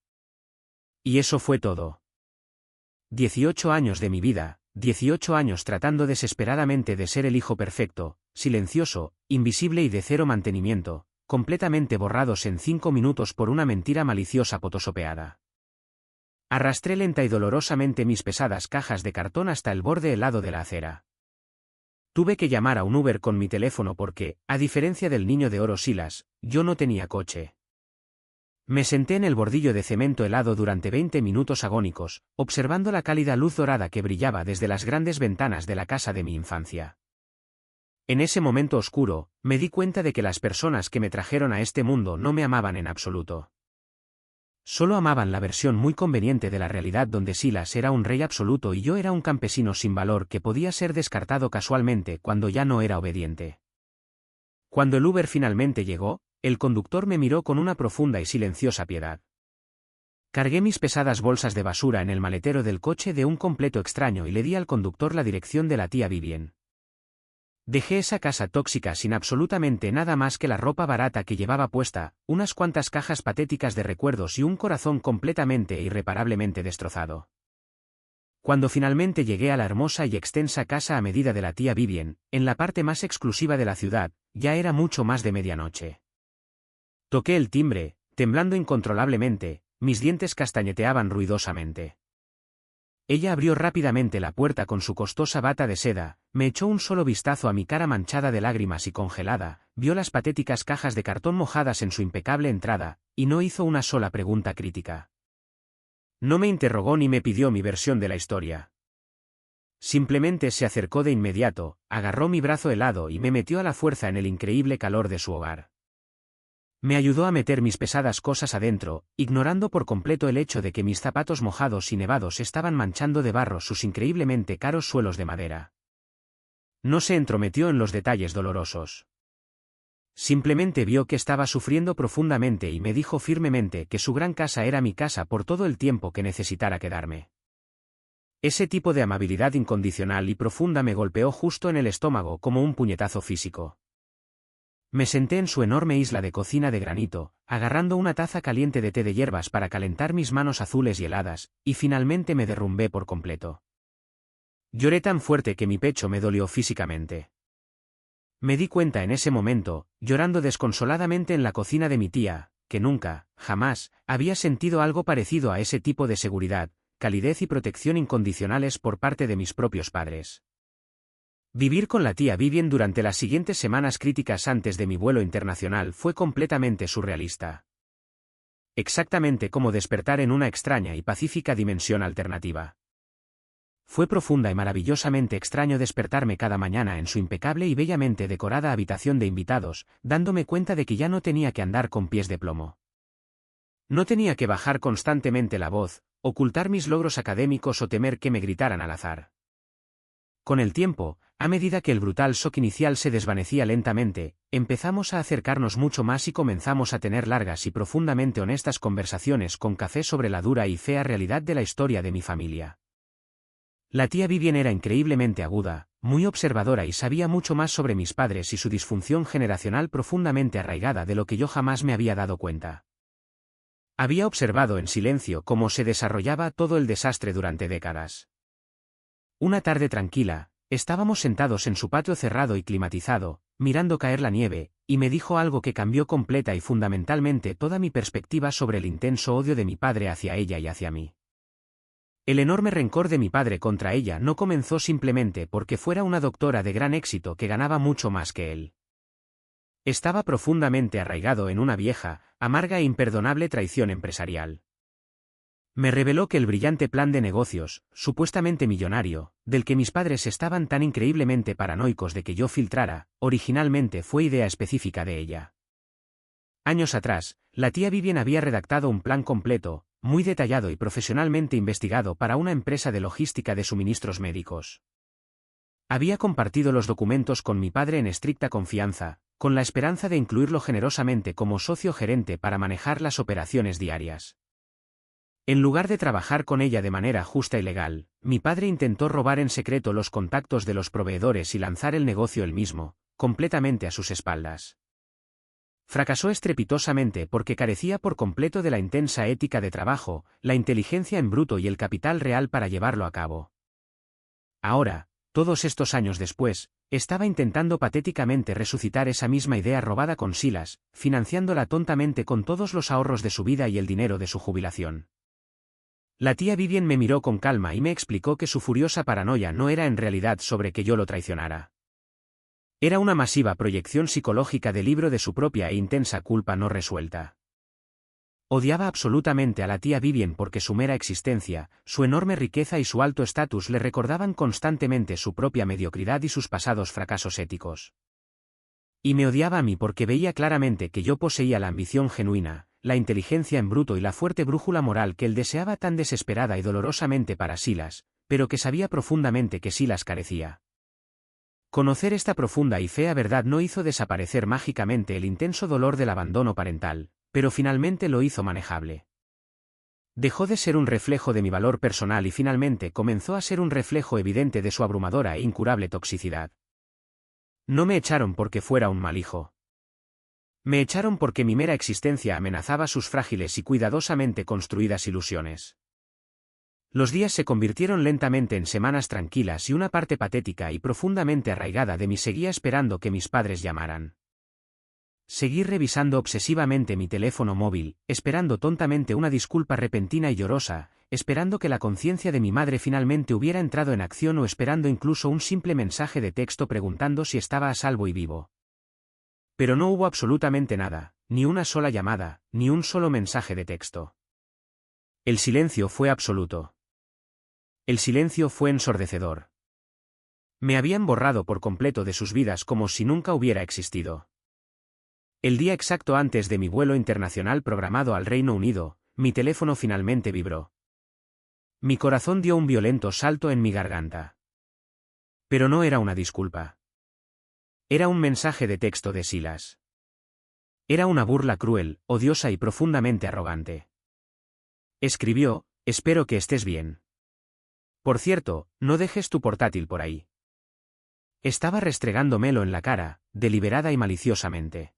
Y eso fue todo. 18 años de mi vida, 18 años tratando desesperadamente de ser el hijo perfecto, silencioso, invisible y de cero mantenimiento, completamente borrados en 5 minutos por una mentira maliciosa potosopeada. Arrastré lenta y dolorosamente mis pesadas cajas de cartón hasta el borde helado de la acera. Tuve que llamar a un Uber con mi teléfono porque, a diferencia del niño de oro Silas, yo no tenía coche. Me senté en el bordillo de cemento helado durante 20 minutos agónicos, observando la cálida luz dorada que brillaba desde las grandes ventanas de la casa de mi infancia. En ese momento oscuro, me di cuenta de que las personas que me trajeron a este mundo no me amaban en absoluto. Solo amaban la versión muy conveniente de la realidad donde Silas era un rey absoluto y yo era un campesino sin valor que podía ser descartado casualmente cuando ya no era obediente. Cuando el Uber finalmente llegó, el conductor me miró con una profunda y silenciosa piedad. Cargué mis pesadas bolsas de basura en el maletero del coche de un completo extraño y le di al conductor la dirección de la tía Vivien. Dejé esa casa tóxica sin absolutamente nada más que la ropa barata que llevaba puesta, unas cuantas cajas patéticas de recuerdos y un corazón completamente e irreparablemente destrozado. Cuando finalmente llegué a la hermosa y extensa casa a medida de la tía Vivien, en la parte más exclusiva de la ciudad, ya era mucho más de medianoche. Toqué el timbre, temblando incontrolablemente, mis dientes castañeteaban ruidosamente. Ella abrió rápidamente la puerta con su costosa bata de seda, me echó un solo vistazo a mi cara manchada de lágrimas y congelada, vio las patéticas cajas de cartón mojadas en su impecable entrada, y no hizo una sola pregunta crítica. No me interrogó ni me pidió mi versión de la historia. Simplemente se acercó de inmediato, agarró mi brazo helado y me metió a la fuerza en el increíble calor de su hogar. Me ayudó a meter mis pesadas cosas adentro, ignorando por completo el hecho de que mis zapatos mojados y nevados estaban manchando de barro sus increíblemente caros suelos de madera. No se entrometió en los detalles dolorosos. Simplemente vio que estaba sufriendo profundamente y me dijo firmemente que su gran casa era mi casa por todo el tiempo que necesitara quedarme. Ese tipo de amabilidad incondicional y profunda me golpeó justo en el estómago como un puñetazo físico. Me senté en su enorme isla de cocina de granito, agarrando una taza caliente de té de hierbas para calentar mis manos azules y heladas, y finalmente me derrumbé por completo. Lloré tan fuerte que mi pecho me dolió físicamente. Me di cuenta en ese momento, llorando desconsoladamente en la cocina de mi tía, que nunca, jamás, había sentido algo parecido a ese tipo de seguridad, calidez y protección incondicionales por parte de mis propios padres. Vivir con la tía Vivien durante las siguientes semanas críticas antes de mi vuelo internacional fue completamente surrealista. Exactamente como despertar en una extraña y pacífica dimensión alternativa. Fue profunda y maravillosamente extraño despertarme cada mañana en su impecable y bellamente decorada habitación de invitados, dándome cuenta de que ya no tenía que andar con pies de plomo. No tenía que bajar constantemente la voz, ocultar mis logros académicos o temer que me gritaran al azar. Con el tiempo, a medida que el brutal shock inicial se desvanecía lentamente, empezamos a acercarnos mucho más y comenzamos a tener largas y profundamente honestas conversaciones con café sobre la dura y fea realidad de la historia de mi familia. La tía Vivien era increíblemente aguda, muy observadora y sabía mucho más sobre mis padres y su disfunción generacional profundamente arraigada de lo que yo jamás me había dado cuenta. Había observado en silencio cómo se desarrollaba todo el desastre durante décadas. Una tarde tranquila, estábamos sentados en su patio cerrado y climatizado, mirando caer la nieve, y me dijo algo que cambió completa y fundamentalmente toda mi perspectiva sobre el intenso odio de mi padre hacia ella y hacia mí. El enorme rencor de mi padre contra ella no comenzó simplemente porque fuera una doctora de gran éxito que ganaba mucho más que él. Estaba profundamente arraigado en una vieja, amarga e imperdonable traición empresarial. Me reveló que el brillante plan de negocios, supuestamente millonario, del que mis padres estaban tan increíblemente paranoicos de que yo filtrara, originalmente fue idea específica de ella. Años atrás, la tía Vivien había redactado un plan completo, muy detallado y profesionalmente investigado para una empresa de logística de suministros médicos. Había compartido los documentos con mi padre en estricta confianza, con la esperanza de incluirlo generosamente como socio gerente para manejar las operaciones diarias. En lugar de trabajar con ella de manera justa y legal, mi padre intentó robar en secreto los contactos de los proveedores y lanzar el negocio él mismo, completamente a sus espaldas. Fracasó estrepitosamente porque carecía por completo de la intensa ética de trabajo, la inteligencia en bruto y el capital real para llevarlo a cabo. Ahora, todos estos años después, estaba intentando patéticamente resucitar esa misma idea robada con Silas, financiándola tontamente con todos los ahorros de su vida y el dinero de su jubilación. La tía Vivien me miró con calma y me explicó que su furiosa paranoia no era en realidad sobre que yo lo traicionara. Era una masiva proyección psicológica del libro de su propia e intensa culpa no resuelta. Odiaba absolutamente a la tía Vivien porque su mera existencia, su enorme riqueza y su alto estatus le recordaban constantemente su propia mediocridad y sus pasados fracasos éticos. Y me odiaba a mí porque veía claramente que yo poseía la ambición genuina, la inteligencia en bruto y la fuerte brújula moral que él deseaba tan desesperada y dolorosamente para Silas, pero que sabía profundamente que Silas carecía. Conocer esta profunda y fea verdad no hizo desaparecer mágicamente el intenso dolor del abandono parental, pero finalmente lo hizo manejable. Dejó de ser un reflejo de mi valor personal y finalmente comenzó a ser un reflejo evidente de su abrumadora e incurable toxicidad. No me echaron porque fuera un mal hijo. Me echaron porque mi mera existencia amenazaba sus frágiles y cuidadosamente construidas ilusiones. Los días se convirtieron lentamente en semanas tranquilas y una parte patética y profundamente arraigada de mí seguía esperando que mis padres llamaran. Seguí revisando obsesivamente mi teléfono móvil, esperando tontamente una disculpa repentina y llorosa, esperando que la conciencia de mi madre finalmente hubiera entrado en acción o esperando incluso un simple mensaje de texto preguntando si estaba a salvo y vivo. Pero no hubo absolutamente nada, ni una sola llamada, ni un solo mensaje de texto. El silencio fue absoluto. El silencio fue ensordecedor. Me habían borrado por completo de sus vidas como si nunca hubiera existido. El día exacto antes de mi vuelo internacional programado al Reino Unido, mi teléfono finalmente vibró. Mi corazón dio un violento salto en mi garganta. Pero no era una disculpa. Era un mensaje de texto de Silas. Era una burla cruel, odiosa y profundamente arrogante. Escribió: espero que estés bien. Por cierto, no dejes tu portátil por ahí. Estaba restregándomelo en la cara, deliberada y maliciosamente.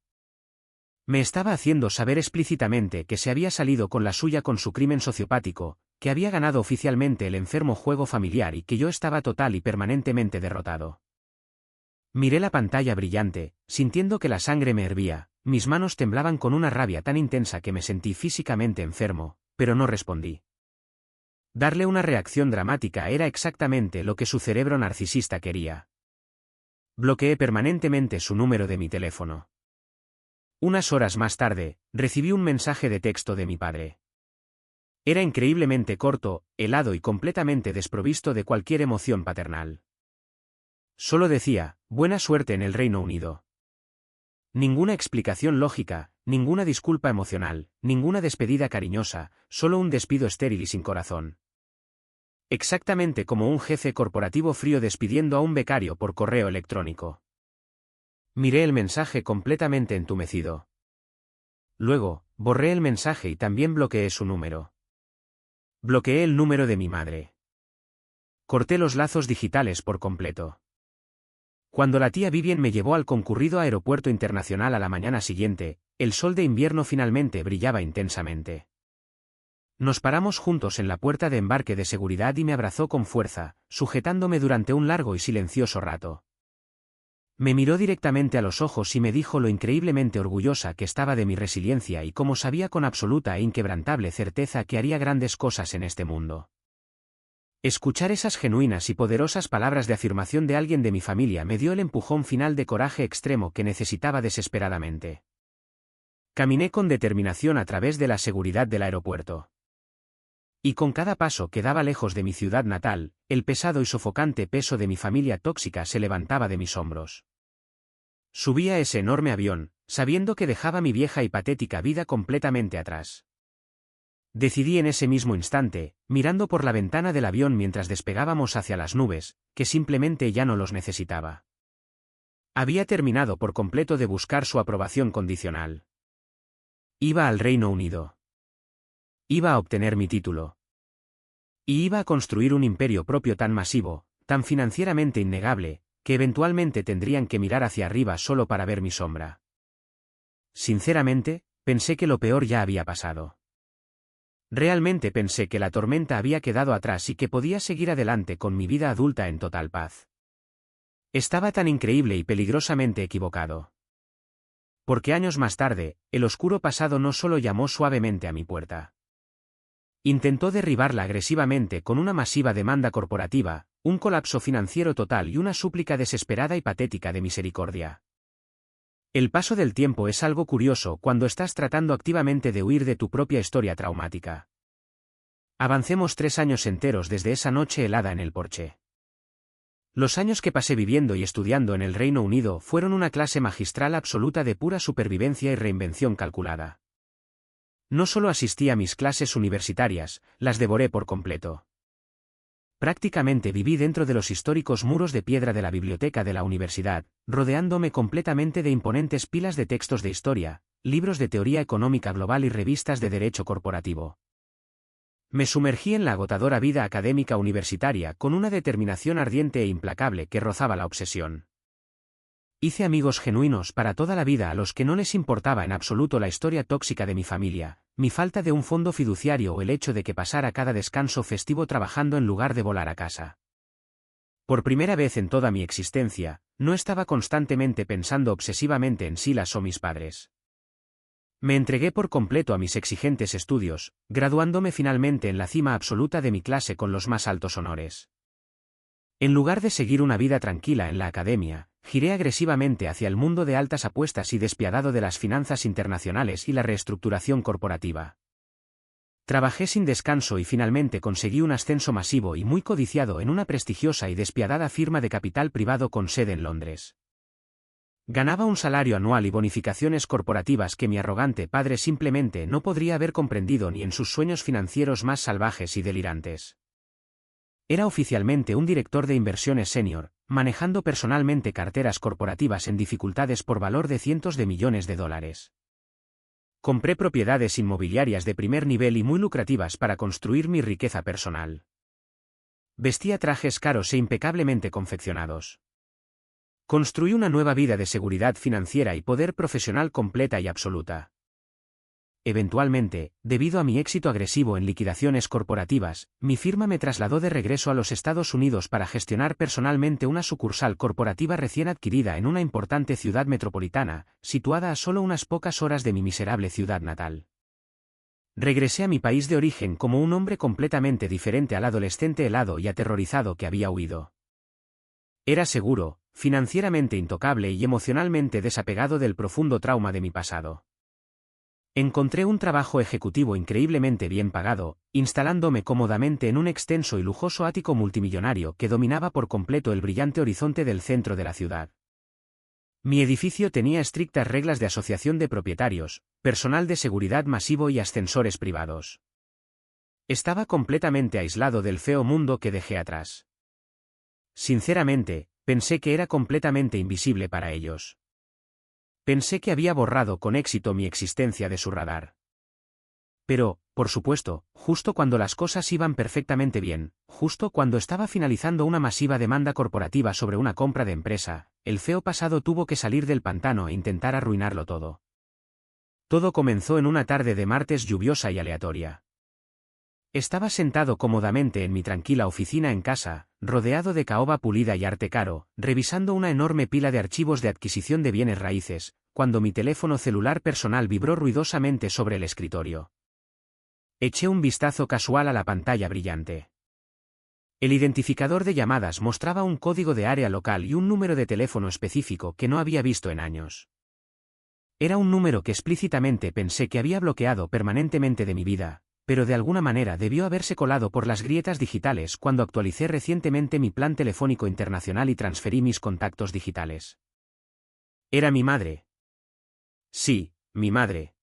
Me estaba haciendo saber explícitamente que se había salido con la suya con su crimen sociopático, que había ganado oficialmente el enfermo juego familiar y que yo estaba total y permanentemente derrotado. Miré la pantalla brillante, sintiendo que la sangre me hervía, mis manos temblaban con una rabia tan intensa que me sentí físicamente enfermo, pero no respondí. Darle una reacción dramática era exactamente lo que su cerebro narcisista quería. Bloqueé permanentemente su número de mi teléfono. Unas horas más tarde, recibí un mensaje de texto de mi padre. Era increíblemente corto, helado y completamente desprovisto de cualquier emoción paternal. Solo decía: buena suerte en el Reino Unido. Ninguna explicación lógica, ninguna disculpa emocional, ninguna despedida cariñosa, solo un despido estéril y sin corazón. Exactamente como un jefe corporativo frío despidiendo a un becario por correo electrónico. Miré el mensaje completamente entumecido. Luego, borré el mensaje y también bloqueé su número. Bloqueé el número de mi madre. Corté los lazos digitales por completo. Cuando la tía Vivian me llevó al concurrido aeropuerto internacional a la mañana siguiente, el sol de invierno finalmente brillaba intensamente. Nos paramos juntos en la puerta de embarque de seguridad y me abrazó con fuerza, sujetándome durante un largo y silencioso rato. Me miró directamente a los ojos y me dijo lo increíblemente orgullosa que estaba de mi resiliencia y cómo sabía con absoluta e inquebrantable certeza que haría grandes cosas en este mundo. Escuchar esas genuinas y poderosas palabras de afirmación de alguien de mi familia me dio el empujón final de coraje extremo que necesitaba desesperadamente. Caminé con determinación a través de la seguridad del aeropuerto. Y con cada paso que daba lejos de mi ciudad natal, el pesado y sofocante peso de mi familia tóxica se levantaba de mis hombros. Subí a ese enorme avión, sabiendo que dejaba mi vieja y patética vida completamente atrás. Decidí en ese mismo instante, mirando por la ventana del avión mientras despegábamos hacia las nubes, que simplemente ya no los necesitaba. Había terminado por completo de buscar su aprobación condicional. Iba al Reino Unido. Iba a obtener mi título. Y iba a construir un imperio propio tan masivo, tan financieramente innegable, que eventualmente tendrían que mirar hacia arriba solo para ver mi sombra. Sinceramente, pensé que lo peor ya había pasado. Realmente pensé que la tormenta había quedado atrás y que podía seguir adelante con mi vida adulta en total paz. Estaba tan increíble y peligrosamente equivocado. Porque años más tarde, el oscuro pasado no solo llamó suavemente a mi puerta. Intentó derribarla agresivamente con una masiva demanda corporativa, un colapso financiero total y una súplica desesperada y patética de misericordia. El paso del tiempo es algo curioso cuando estás tratando activamente de huir de tu propia historia traumática. Avancemos 3 años enteros desde esa noche helada en el porche. Los años que pasé viviendo y estudiando en el Reino Unido fueron una clase magistral absoluta de pura supervivencia y reinvención calculada. No solo asistí a mis clases universitarias, las devoré por completo. Prácticamente viví dentro de los históricos muros de piedra de la biblioteca de la universidad, rodeándome completamente de imponentes pilas de textos de historia, libros de teoría económica global y revistas de derecho corporativo. Me sumergí en la agotadora vida académica universitaria con una determinación ardiente e implacable que rozaba la obsesión. Hice amigos genuinos para toda la vida a los que no les importaba en absoluto la historia tóxica de mi familia, mi falta de un fondo fiduciario o el hecho de que pasara cada descanso festivo trabajando en lugar de volar a casa. Por primera vez en toda mi existencia, no estaba constantemente pensando obsesivamente en Silas o mis padres. Me entregué por completo a mis exigentes estudios, graduándome finalmente en la cima absoluta de mi clase con los más altos honores. En lugar de seguir una vida tranquila en la academia, giré agresivamente hacia el mundo de altas apuestas y despiadado de las finanzas internacionales y la reestructuración corporativa. Trabajé sin descanso y finalmente conseguí un ascenso masivo y muy codiciado en una prestigiosa y despiadada firma de capital privado con sede en Londres. Ganaba un salario anual y bonificaciones corporativas que mi arrogante padre simplemente no podría haber comprendido ni en sus sueños financieros más salvajes y delirantes. Era oficialmente un director de inversiones senior, manejando personalmente carteras corporativas en dificultades por valor de cientos de millones de dólares. Compré propiedades inmobiliarias de primer nivel y muy lucrativas para construir mi riqueza personal. Vestía trajes caros e impecablemente confeccionados. Construí una nueva vida de seguridad financiera y poder profesional completa y absoluta. Eventualmente, debido a mi éxito agresivo en liquidaciones corporativas, mi firma me trasladó de regreso a los Estados Unidos para gestionar personalmente una sucursal corporativa recién adquirida en una importante ciudad metropolitana, situada a solo unas pocas horas de mi miserable ciudad natal. Regresé a mi país de origen como un hombre completamente diferente al adolescente helado y aterrorizado que había huido. Era seguro, financieramente intocable y emocionalmente desapegado del profundo trauma de mi pasado. Encontré un trabajo ejecutivo increíblemente bien pagado, instalándome cómodamente en un extenso y lujoso ático multimillonario que dominaba por completo el brillante horizonte del centro de la ciudad. Mi edificio tenía estrictas reglas de asociación de propietarios, personal de seguridad masivo y ascensores privados. Estaba completamente aislado del feo mundo que dejé atrás. Sinceramente, pensé que era completamente invisible para ellos. Pensé que había borrado con éxito mi existencia de su radar. Pero, por supuesto, justo cuando las cosas iban perfectamente bien, justo cuando estaba finalizando una masiva demanda corporativa sobre una compra de empresa, el feo pasado tuvo que salir del pantano e intentar arruinarlo todo. Todo comenzó en una tarde de martes lluviosa y aleatoria. Estaba sentado cómodamente en mi tranquila oficina en casa, rodeado de caoba pulida y arte caro, revisando una enorme pila de archivos de adquisición de bienes raíces, cuando mi teléfono celular personal vibró ruidosamente sobre el escritorio. Eché un vistazo casual a la pantalla brillante. El identificador de llamadas mostraba un código de área local y un número de teléfono específico que no había visto en años. Era un número que explícitamente pensé que había bloqueado permanentemente de mi vida, pero de alguna manera debió haberse colado por las grietas digitales cuando actualicé recientemente mi plan telefónico internacional y transferí mis contactos digitales. Era mi madre. Sí, mi madre.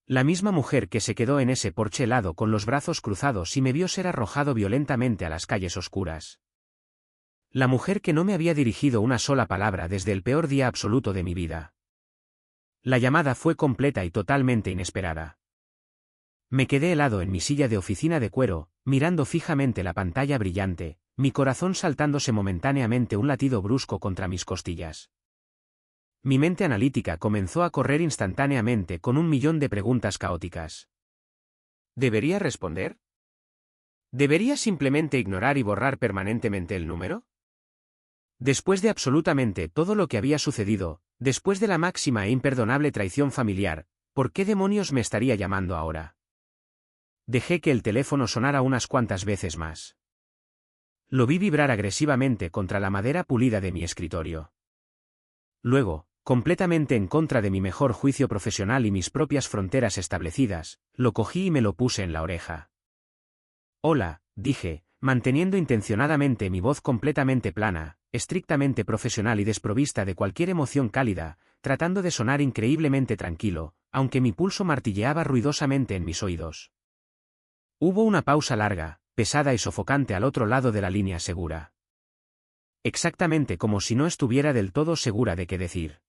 La misma mujer que se quedó en ese porche helado con los brazos cruzados y me vio ser arrojado violentamente a las calles oscuras. La mujer que no me había dirigido una sola palabra desde el peor día absoluto de mi vida. La llamada fue completa y totalmente inesperada. Me quedé helado en mi silla de oficina de cuero, mirando fijamente la pantalla brillante, mi corazón saltándose momentáneamente un latido brusco contra mis costillas. Mi mente analítica comenzó a correr instantáneamente con 1.000.000 de preguntas caóticas. ¿Debería responder? ¿Debería simplemente ignorar y borrar permanentemente el número? Después de absolutamente todo lo que había sucedido, después de la máxima e imperdonable traición familiar, ¿por qué demonios me estaría llamando ahora? Dejé que el teléfono sonara unas cuantas veces más. Lo vi vibrar agresivamente contra la madera pulida de mi escritorio. Luego, completamente en contra de mi mejor juicio profesional y mis propias fronteras establecidas, lo cogí y me lo puse en la oreja. Hola, dije, manteniendo intencionadamente mi voz completamente plana, estrictamente profesional y desprovista de cualquier emoción cálida, tratando de sonar increíblemente tranquilo, aunque mi pulso martilleaba ruidosamente en mis oídos. Hubo una pausa larga, pesada y sofocante al otro lado de la línea segura. Exactamente como si no estuviera del todo segura de qué decir.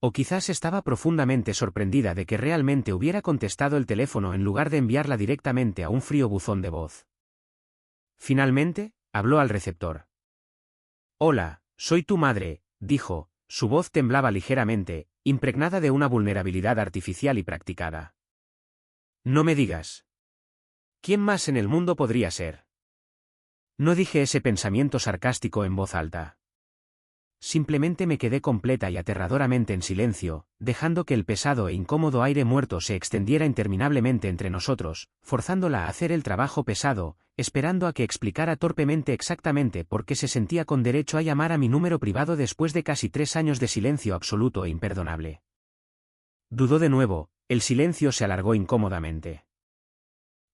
O quizás estaba profundamente sorprendida de que realmente hubiera contestado el teléfono en lugar de enviarla directamente a un frío buzón de voz. Finalmente, habló al receptor. Hola, soy tu madre, dijo, su voz temblaba ligeramente, impregnada de una vulnerabilidad artificial y practicada. No me digas. ¿Quién más en el mundo podría ser? No dije ese pensamiento sarcástico en voz alta. Simplemente me quedé completa y aterradoramente en silencio, dejando que el pesado e incómodo aire muerto se extendiera interminablemente entre nosotros, forzándola a hacer el trabajo pesado, esperando a que explicara torpemente exactamente por qué se sentía con derecho a llamar a mi número privado después de casi 3 años de silencio absoluto e imperdonable. Dudó de nuevo, el silencio se alargó incómodamente.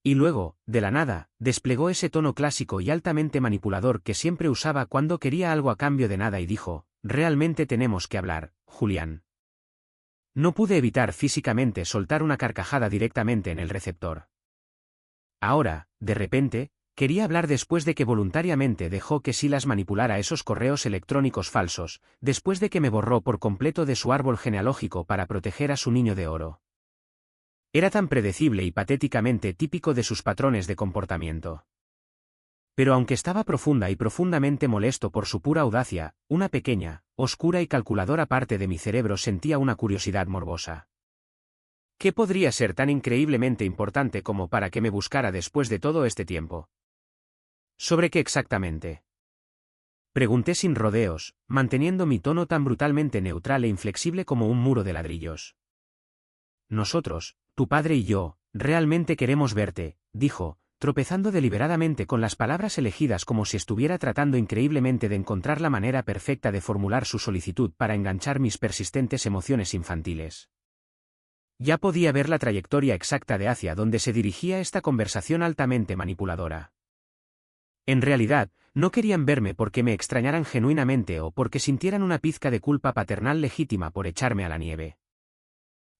Y luego, de la nada, desplegó ese tono clásico y altamente manipulador que siempre usaba cuando quería algo a cambio de nada y dijo, «Realmente tenemos que hablar, Julián». No pude evitar físicamente soltar una carcajada directamente en el receptor. Ahora, de repente, quería hablar después de que voluntariamente dejó que Silas manipulara esos correos electrónicos falsos, después de que me borró por completo de su árbol genealógico para proteger a su niño de oro. Era tan predecible y patéticamente típico de sus patrones de comportamiento. Pero aunque estaba profunda y profundamente molesto por su pura audacia, una pequeña, oscura y calculadora parte de mi cerebro sentía una curiosidad morbosa. ¿Qué podría ser tan increíblemente importante como para que me buscara después de todo este tiempo? ¿Sobre qué exactamente? Pregunté sin rodeos, manteniendo mi tono tan brutalmente neutral e inflexible como un muro de ladrillos. Nosotros, tu padre y yo, realmente queremos verte, dijo, tropezando deliberadamente con las palabras elegidas como si estuviera tratando increíblemente de encontrar la manera perfecta de formular su solicitud para enganchar mis persistentes emociones infantiles. Ya podía ver la trayectoria exacta de hacia donde se dirigía esta conversación altamente manipuladora. En realidad, no querían verme porque me extrañaran genuinamente o porque sintieran una pizca de culpa paternal legítima por echarme a la nieve.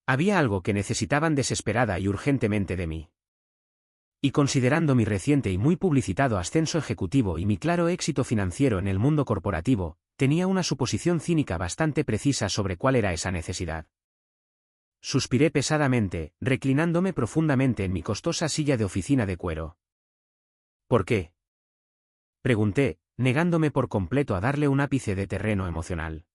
Había algo que necesitaban desesperada y urgentemente de mí. Y considerando mi reciente y muy publicitado ascenso ejecutivo y mi claro éxito financiero en el mundo corporativo, tenía una suposición cínica bastante precisa sobre cuál era esa necesidad. Suspiré pesadamente, reclinándome profundamente en mi costosa silla de oficina de cuero. ¿Por qué? Pregunté, negándome por completo a darle un ápice de terreno emocional.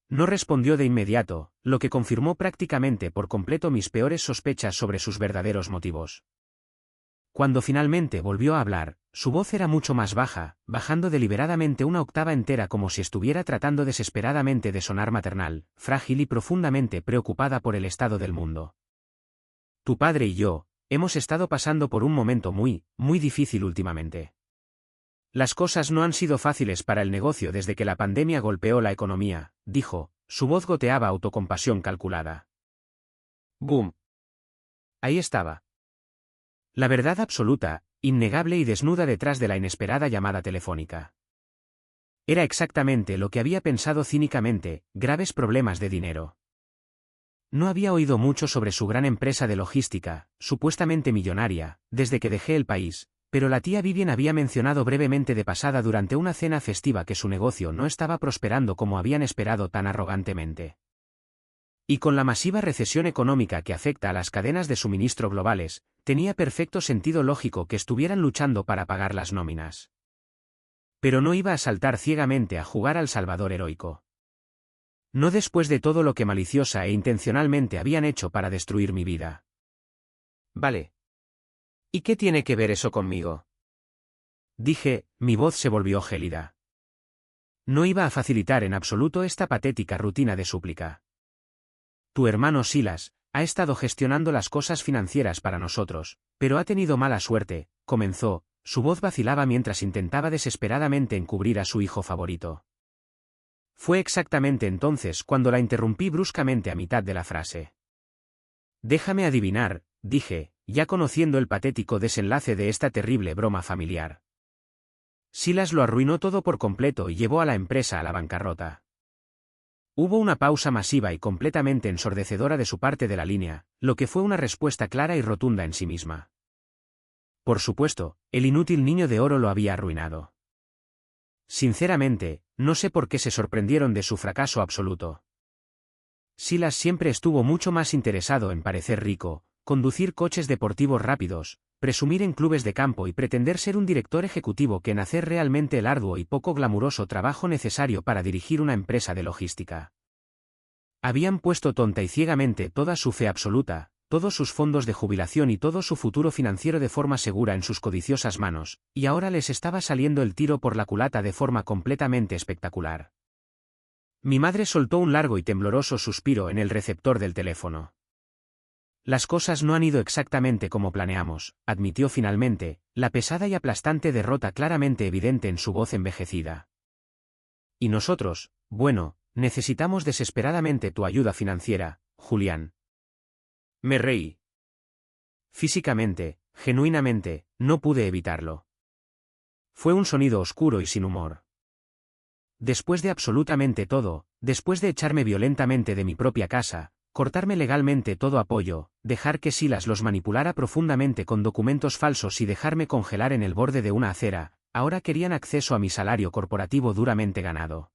No respondió de inmediato, lo que confirmó prácticamente por completo mis peores sospechas sobre sus verdaderos motivos. Cuando finalmente volvió a hablar, su voz era mucho más baja, bajando deliberadamente una octava entera como si estuviera tratando desesperadamente de sonar maternal, frágil y profundamente preocupada por el estado del mundo. Tu padre y yo, hemos estado pasando por un momento muy, muy difícil últimamente. Las cosas no han sido fáciles para el negocio desde que la pandemia golpeó la economía, dijo, su voz goteaba autocompasión calculada. ¡Boom! Ahí estaba. La verdad absoluta, innegable y desnuda detrás de la inesperada llamada telefónica. Era exactamente lo que había pensado cínicamente, graves problemas de dinero. No había oído mucho sobre su gran empresa de logística, supuestamente millonaria, desde que dejé el país, pero la tía Vivien había mencionado brevemente de pasada durante una cena festiva que su negocio no estaba prosperando como habían esperado tan arrogantemente. Y con la masiva recesión económica que afecta a las cadenas de suministro globales, tenía perfecto sentido lógico que estuvieran luchando para pagar las nóminas. Pero no iba a saltar ciegamente a jugar al salvador heroico. No después de todo lo que maliciosa e intencionalmente habían hecho para destruir mi vida. Vale. ¿Y qué tiene que ver eso conmigo? Dije, mi voz se volvió gélida. No iba a facilitar en absoluto esta patética rutina de súplica. Tu hermano Silas ha estado gestionando las cosas financieras para nosotros, pero ha tenido mala suerte, comenzó, su voz vacilaba mientras intentaba desesperadamente encubrir a su hijo favorito. Fue exactamente entonces cuando la interrumpí bruscamente a mitad de la frase. Déjame adivinar, dije, ya conociendo el patético desenlace de esta terrible broma familiar. Silas lo arruinó todo por completo y llevó a la empresa a la bancarrota. Hubo una pausa masiva y completamente ensordecedora de su parte de la línea, lo que fue una respuesta clara y rotunda en sí misma. Por supuesto, el inútil niño de oro lo había arruinado. Sinceramente, no sé por qué se sorprendieron de su fracaso absoluto. Silas siempre estuvo mucho más interesado en parecer rico, conducir coches deportivos rápidos, presumir en clubes de campo y pretender ser un director ejecutivo que hacer realmente el arduo y poco glamuroso trabajo necesario para dirigir una empresa de logística. Habían puesto tonta y ciegamente toda su fe absoluta, todos sus fondos de jubilación y todo su futuro financiero de forma segura en sus codiciosas manos, y ahora les estaba saliendo el tiro por la culata de forma completamente espectacular. Mi madre soltó un largo y tembloroso suspiro en el receptor del teléfono. Las cosas no han ido exactamente como planeamos, admitió finalmente, la pesada y aplastante derrota claramente evidente en su voz envejecida. Y nosotros, bueno, necesitamos desesperadamente tu ayuda financiera, Julián. Me reí. Físicamente, genuinamente, no pude evitarlo. Fue un sonido oscuro y sin humor. Después de absolutamente todo, después de echarme violentamente de mi propia casa, cortarme legalmente todo apoyo, dejar que Silas los manipulara profundamente con documentos falsos y dejarme congelar en el borde de una acera, ahora querían acceso a mi salario corporativo duramente ganado.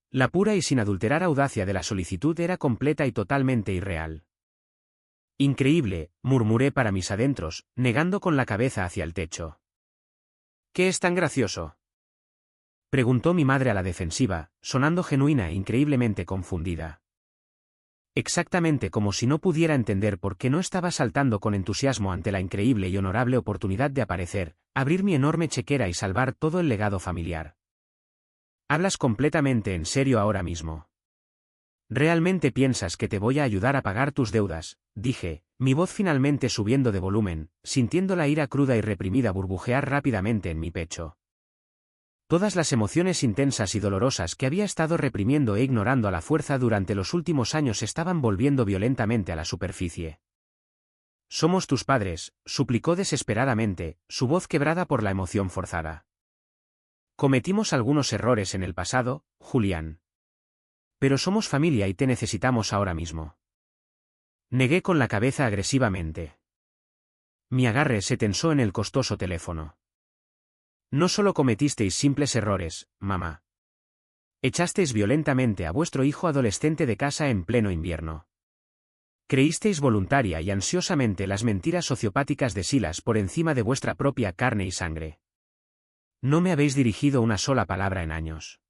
La pura y sin adulterar audacia de la solicitud era completa y totalmente irreal. Increíble, murmuré para mis adentros, negando con la cabeza hacia el techo. ¿Qué es tan gracioso?, preguntó mi madre a la defensiva, sonando genuina e increíblemente confundida. Exactamente como si no pudiera entender por qué no estaba saltando con entusiasmo ante la increíble y honorable oportunidad de aparecer, abrir mi enorme chequera y salvar todo el legado familiar. ¿Hablas completamente en serio ahora mismo? ¿Realmente piensas que te voy a ayudar a pagar tus deudas?, dije, mi voz finalmente subiendo de volumen, sintiendo la ira cruda y reprimida burbujear rápidamente en mi pecho. Todas las emociones intensas y dolorosas que había estado reprimiendo e ignorando a la fuerza durante los últimos años estaban volviendo violentamente a la superficie. Somos tus padres, suplicó desesperadamente, su voz quebrada por la emoción forzada. Cometimos algunos errores en el pasado, Julián. Pero somos familia y te necesitamos ahora mismo. Negué con la cabeza agresivamente. Mi agarre se tensó en el costoso teléfono. No solo cometisteis simples errores, mamá. Echasteis violentamente a vuestro hijo adolescente de casa en pleno invierno. Creísteis voluntaria y ansiosamente las mentiras sociopáticas de Silas por encima de vuestra propia carne y sangre. No me habéis dirigido una sola palabra en años.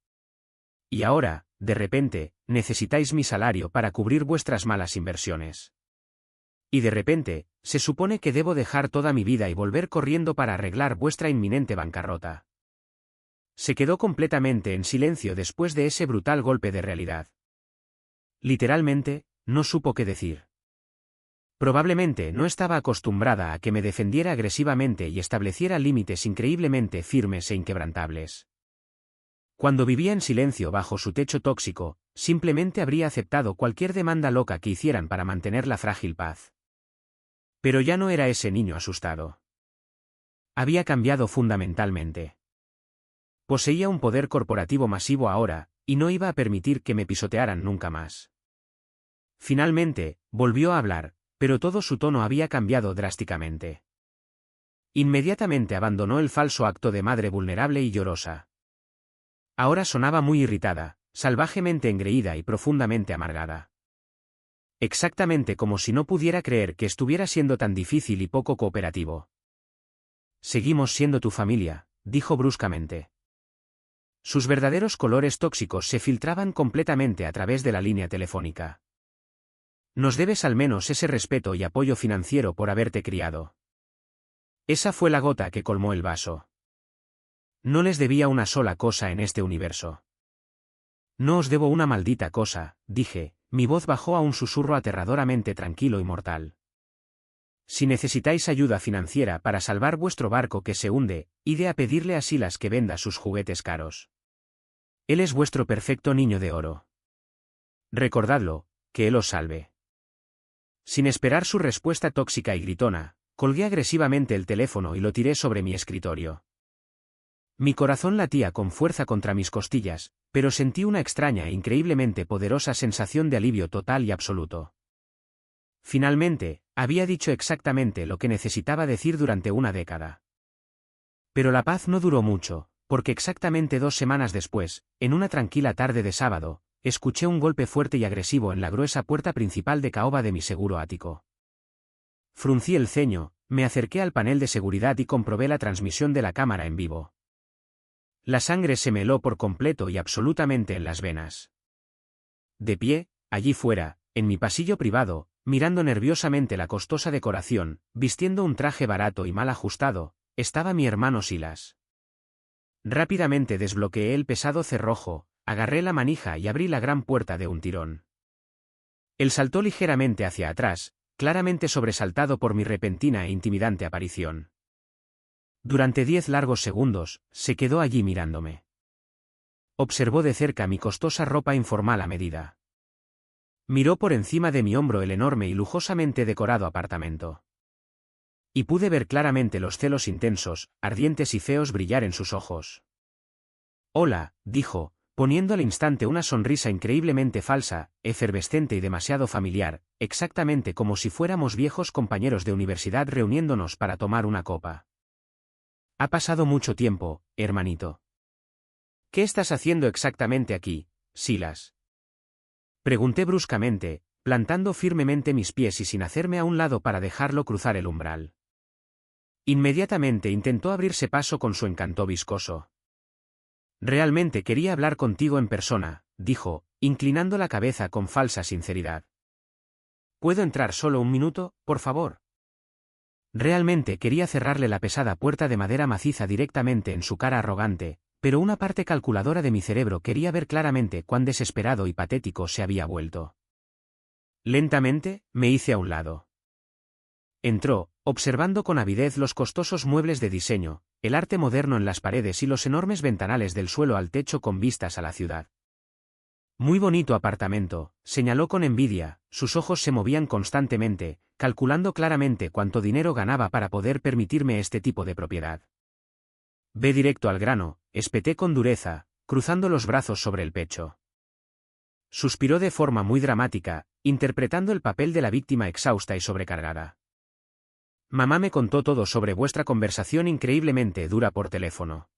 Y ahora, de repente, necesitáis mi salario para cubrir vuestras malas inversiones. Y de repente, se supone que debo dejar toda mi vida y volver corriendo para arreglar vuestra inminente bancarrota. Se quedó completamente en silencio después de ese brutal golpe de realidad. Literalmente, no supo qué decir. Probablemente no estaba acostumbrada a que me defendiera agresivamente y estableciera límites increíblemente firmes e inquebrantables. Cuando vivía en silencio bajo su techo tóxico, simplemente habría aceptado cualquier demanda loca que hicieran para mantener la frágil paz. Pero ya no era ese niño asustado. Había cambiado fundamentalmente. Poseía un poder corporativo masivo ahora, y no iba a permitir que me pisotearan nunca más. Finalmente, volvió a hablar, pero todo su tono había cambiado drásticamente. Inmediatamente abandonó el falso acto de madre vulnerable y llorosa. Ahora sonaba muy irritada, salvajemente engreída y profundamente amargada. Exactamente como si no pudiera creer que estuviera siendo tan difícil y poco cooperativo. Seguimos siendo tu familia, dijo bruscamente. Sus verdaderos colores tóxicos se filtraban completamente a través de la línea telefónica. Nos debes al menos ese respeto y apoyo financiero por haberte criado. Esa fue la gota que colmó el vaso. No les debía una sola cosa en este universo. No os debo una maldita cosa, dije, mi voz bajó a un susurro aterradoramente tranquilo y mortal. Si necesitáis ayuda financiera para salvar vuestro barco que se hunde, id a pedirle a Silas que venda sus juguetes caros. Él es vuestro perfecto niño de oro. Recordadlo, que él os salve. Sin esperar su respuesta tóxica y gritona, colgué agresivamente el teléfono y lo tiré sobre mi escritorio. Mi corazón latía con fuerza contra mis costillas, pero sentí una extraña e increíblemente poderosa sensación de alivio total y absoluto. Finalmente, había dicho exactamente lo que necesitaba decir durante una década. Pero la paz no duró mucho, porque exactamente 2 semanas después, en una tranquila tarde de sábado, escuché un golpe fuerte y agresivo en la gruesa puerta principal de caoba de mi seguro ático. Fruncí el ceño, me acerqué al panel de seguridad y comprobé la transmisión de la cámara en vivo. La sangre se me heló por completo y absolutamente en las venas. De pie, allí fuera, en mi pasillo privado, mirando nerviosamente la costosa decoración, vistiendo un traje barato y mal ajustado, estaba mi hermano Silas. Rápidamente desbloqueé el pesado cerrojo, agarré la manija y abrí la gran puerta de un tirón. Él saltó ligeramente hacia atrás, claramente sobresaltado por mi repentina e intimidante aparición. Durante 10 largos segundos, se quedó allí mirándome. Observó de cerca mi costosa ropa informal a medida. Miró por encima de mi hombro el enorme y lujosamente decorado apartamento. Y pude ver claramente los celos intensos, ardientes y feos brillar en sus ojos. «Hola», dijo, poniendo al instante una sonrisa increíblemente falsa, efervescente y demasiado familiar, exactamente como si fuéramos viejos compañeros de universidad reuniéndonos para tomar una copa. «Ha pasado mucho tiempo, hermanito». «¿Qué estás haciendo exactamente aquí, Silas?», pregunté bruscamente, plantando firmemente mis pies y sin hacerme a un lado para dejarlo cruzar el umbral. Inmediatamente intentó abrirse paso con su encanto viscoso. «Realmente quería hablar contigo en persona», dijo, inclinando la cabeza con falsa sinceridad. «¿Puedo entrar solo un minuto, por favor?». Realmente quería cerrarle la pesada puerta de madera maciza directamente en su cara arrogante, pero una parte calculadora de mi cerebro quería ver claramente cuán desesperado y patético se había vuelto. Lentamente, me hice a un lado. Entró, observando con avidez los costosos muebles de diseño, el arte moderno en las paredes y los enormes ventanales del suelo al techo con vistas a la ciudad. «Muy bonito apartamento», señaló con envidia, sus ojos se movían constantemente, calculando claramente cuánto dinero ganaba para poder permitirme este tipo de propiedad. «Ve directo al grano», espeté con dureza, cruzando los brazos sobre el pecho. Suspiró de forma muy dramática, interpretando el papel de la víctima exhausta y sobrecargada. «Mamá me contó todo sobre vuestra conversación increíblemente dura por teléfono.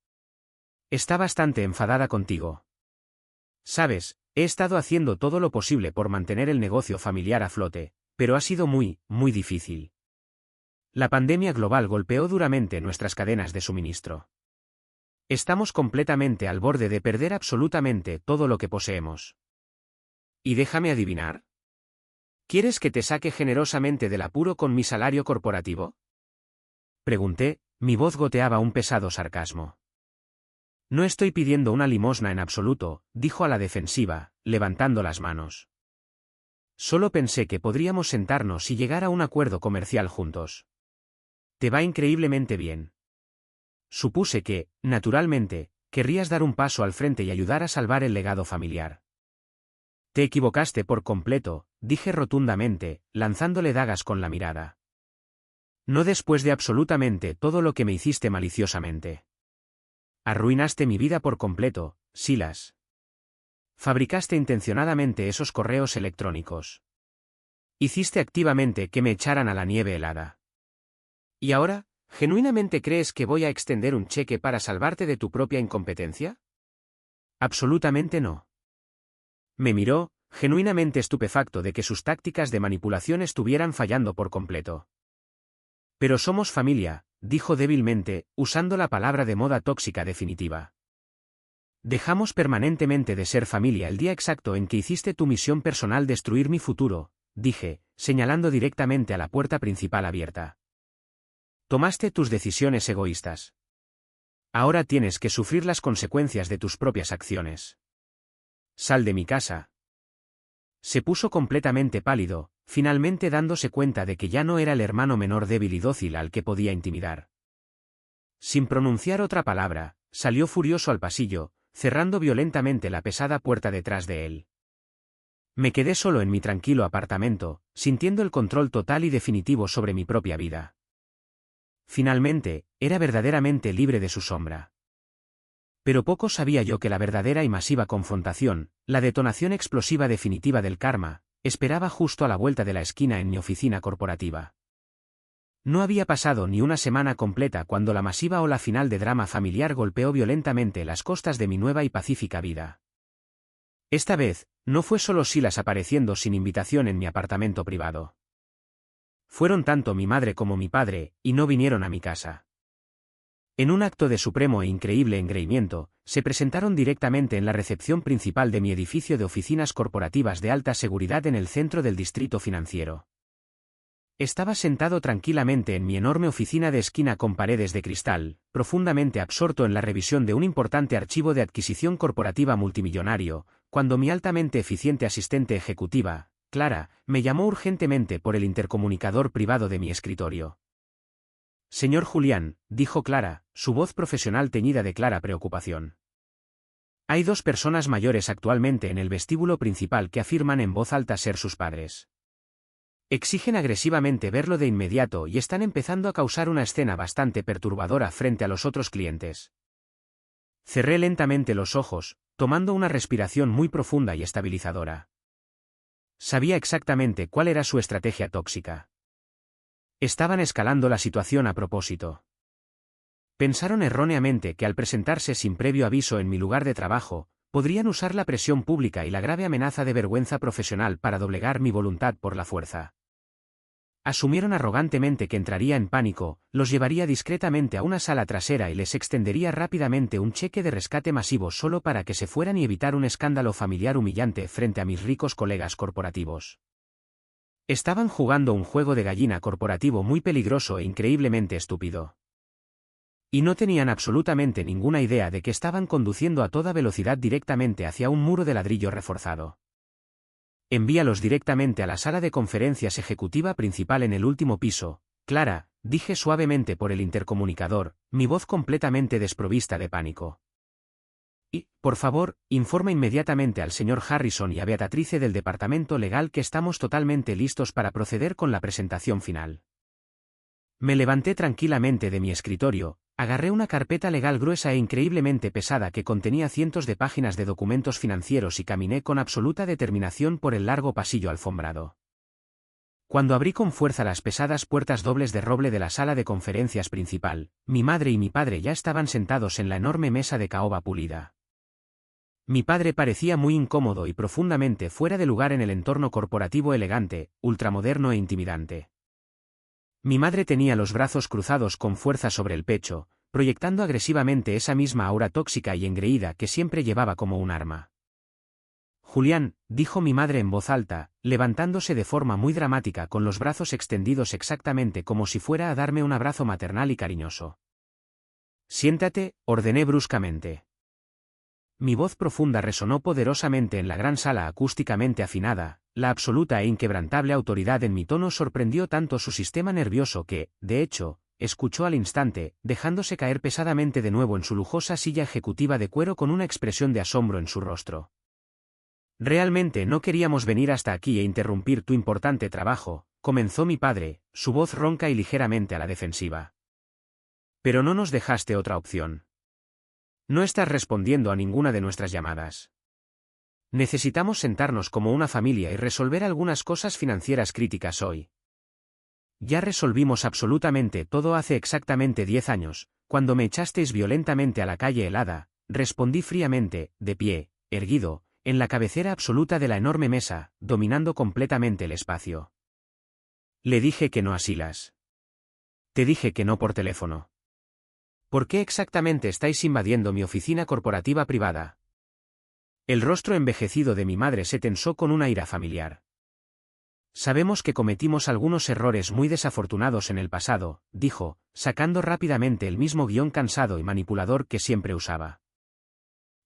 Está bastante enfadada contigo. Sabes, he estado haciendo todo lo posible por mantener el negocio familiar a flote, pero ha sido muy, muy difícil. La pandemia global golpeó duramente nuestras cadenas de suministro. Estamos completamente al borde de perder absolutamente todo lo que poseemos. Y déjame adivinar. ¿Quieres que te saque generosamente del apuro con mi salario corporativo?», pregunté, mi voz goteaba un pesado sarcasmo. «No estoy pidiendo una limosna en absoluto», dijo a la defensiva, levantando las manos. «Solo pensé que podríamos sentarnos y llegar a un acuerdo comercial juntos. Te va increíblemente bien. Supuse que, naturalmente, querrías dar un paso al frente y ayudar a salvar el legado familiar». «Te equivocaste por completo», dije rotundamente, lanzándole dagas con la mirada. «No después de absolutamente todo lo que me hiciste maliciosamente. Arruinaste mi vida por completo, Silas. Fabricaste intencionadamente esos correos electrónicos. Hiciste activamente que me echaran a la nieve helada. ¿Y ahora, genuinamente crees que voy a extender un cheque para salvarte de tu propia incompetencia? Absolutamente no». Me miró, genuinamente estupefacto de que sus tácticas de manipulación estuvieran fallando por completo. «Pero somos familia», dijo débilmente, usando la palabra de moda tóxica definitiva. «Dejamos permanentemente de ser familia el día exacto en que hiciste tu misión personal destruir mi futuro», dije, señalando directamente a la puerta principal abierta. «Tomaste tus decisiones egoístas. Ahora tienes que sufrir las consecuencias de tus propias acciones. Sal de mi casa». Se puso completamente pálido, finalmente dándose cuenta de que ya no era el hermano menor débil y dócil al que podía intimidar. Sin pronunciar otra palabra, salió furioso al pasillo, cerrando violentamente la pesada puerta detrás de él. Me quedé solo en mi tranquilo apartamento, sintiendo el control total y definitivo sobre mi propia vida. Finalmente, era verdaderamente libre de su sombra. Pero poco sabía yo que la verdadera y masiva confrontación, la detonación explosiva definitiva del karma, esperaba justo a la vuelta de la esquina en mi oficina corporativa. No había pasado ni una semana completa cuando la masiva ola final de drama familiar golpeó violentamente las costas de mi nueva y pacífica vida. Esta vez, no fue solo Silas apareciendo sin invitación en mi apartamento privado. Fueron tanto mi madre como mi padre, y no vinieron a mi casa. En un acto de supremo e increíble engreimiento, se presentaron directamente en la recepción principal de mi edificio de oficinas corporativas de alta seguridad en el centro del distrito financiero. Estaba sentado tranquilamente en mi enorme oficina de esquina con paredes de cristal, profundamente absorto en la revisión de un importante archivo de adquisición corporativa multimillonario, cuando mi altamente eficiente asistente ejecutiva, Clara, me llamó urgentemente por el intercomunicador privado de mi escritorio. Señor Julián, dijo Clara, su voz profesional teñida de clara preocupación. Hay 2 personas mayores actualmente en el vestíbulo principal que afirman en voz alta ser sus padres. Exigen agresivamente verlo de inmediato y están empezando a causar una escena bastante perturbadora frente a los otros clientes. Cerré lentamente los ojos, tomando una respiración muy profunda y estabilizadora. Sabía exactamente cuál era su estrategia tóxica. Estaban escalando la situación a propósito. Pensaron erróneamente que al presentarse sin previo aviso en mi lugar de trabajo, podrían usar la presión pública y la grave amenaza de vergüenza profesional para doblegar mi voluntad por la fuerza. Asumieron arrogantemente que entraría en pánico, los llevaría discretamente a una sala trasera y les extendería rápidamente un cheque de rescate masivo solo para que se fueran y evitar un escándalo familiar humillante frente a mis ricos colegas corporativos. Estaban jugando un juego de gallina corporativo muy peligroso e increíblemente estúpido. Y no tenían absolutamente ninguna idea de que estaban conduciendo a toda velocidad directamente hacia un muro de ladrillo reforzado. Envíalos directamente a la sala de conferencias ejecutiva principal en el último piso, Clara, dije suavemente por el intercomunicador, mi voz completamente desprovista de pánico. Y, por favor, informa inmediatamente al señor Harrison y a Beatrice del departamento legal que estamos totalmente listos para proceder con la presentación final. Me levanté tranquilamente de mi escritorio, agarré una carpeta legal gruesa e increíblemente pesada que contenía cientos de páginas de documentos financieros y caminé con absoluta determinación por el largo pasillo alfombrado. Cuando abrí con fuerza las pesadas puertas dobles de roble de la sala de conferencias principal, mi madre y mi padre ya estaban sentados en la enorme mesa de caoba pulida. Mi padre parecía muy incómodo y profundamente fuera de lugar en el entorno corporativo elegante, ultramoderno e intimidante. Mi madre tenía los brazos cruzados con fuerza sobre el pecho, proyectando agresivamente esa misma aura tóxica y engreída que siempre llevaba como un arma. Julián, dijo mi madre en voz alta, levantándose de forma muy dramática con los brazos extendidos exactamente como si fuera a darme un abrazo maternal y cariñoso. Siéntate, ordené bruscamente. Mi voz profunda resonó poderosamente en la gran sala acústicamente afinada, la absoluta e inquebrantable autoridad en mi tono sorprendió tanto su sistema nervioso que, de hecho, escuchó al instante, dejándose caer pesadamente de nuevo en su lujosa silla ejecutiva de cuero con una expresión de asombro en su rostro. Realmente no queríamos venir hasta aquí e interrumpir tu importante trabajo, comenzó mi padre, su voz ronca y ligeramente a la defensiva. Pero no nos dejaste otra opción. No estás respondiendo a ninguna de nuestras llamadas. Necesitamos sentarnos como una familia y resolver algunas cosas financieras críticas hoy. Ya resolvimos absolutamente todo hace exactamente 10 años, cuando me echasteis violentamente a la calle helada, respondí fríamente, de pie, erguido, en la cabecera absoluta de la enorme mesa, dominando completamente el espacio. Le dije que no a Silas. Te dije que no por teléfono. ¿Por qué exactamente estáis invadiendo mi oficina corporativa privada? El rostro envejecido de mi madre se tensó con una ira familiar. Sabemos que cometimos algunos errores muy desafortunados en el pasado, dijo, sacando rápidamente el mismo guión cansado y manipulador que siempre usaba.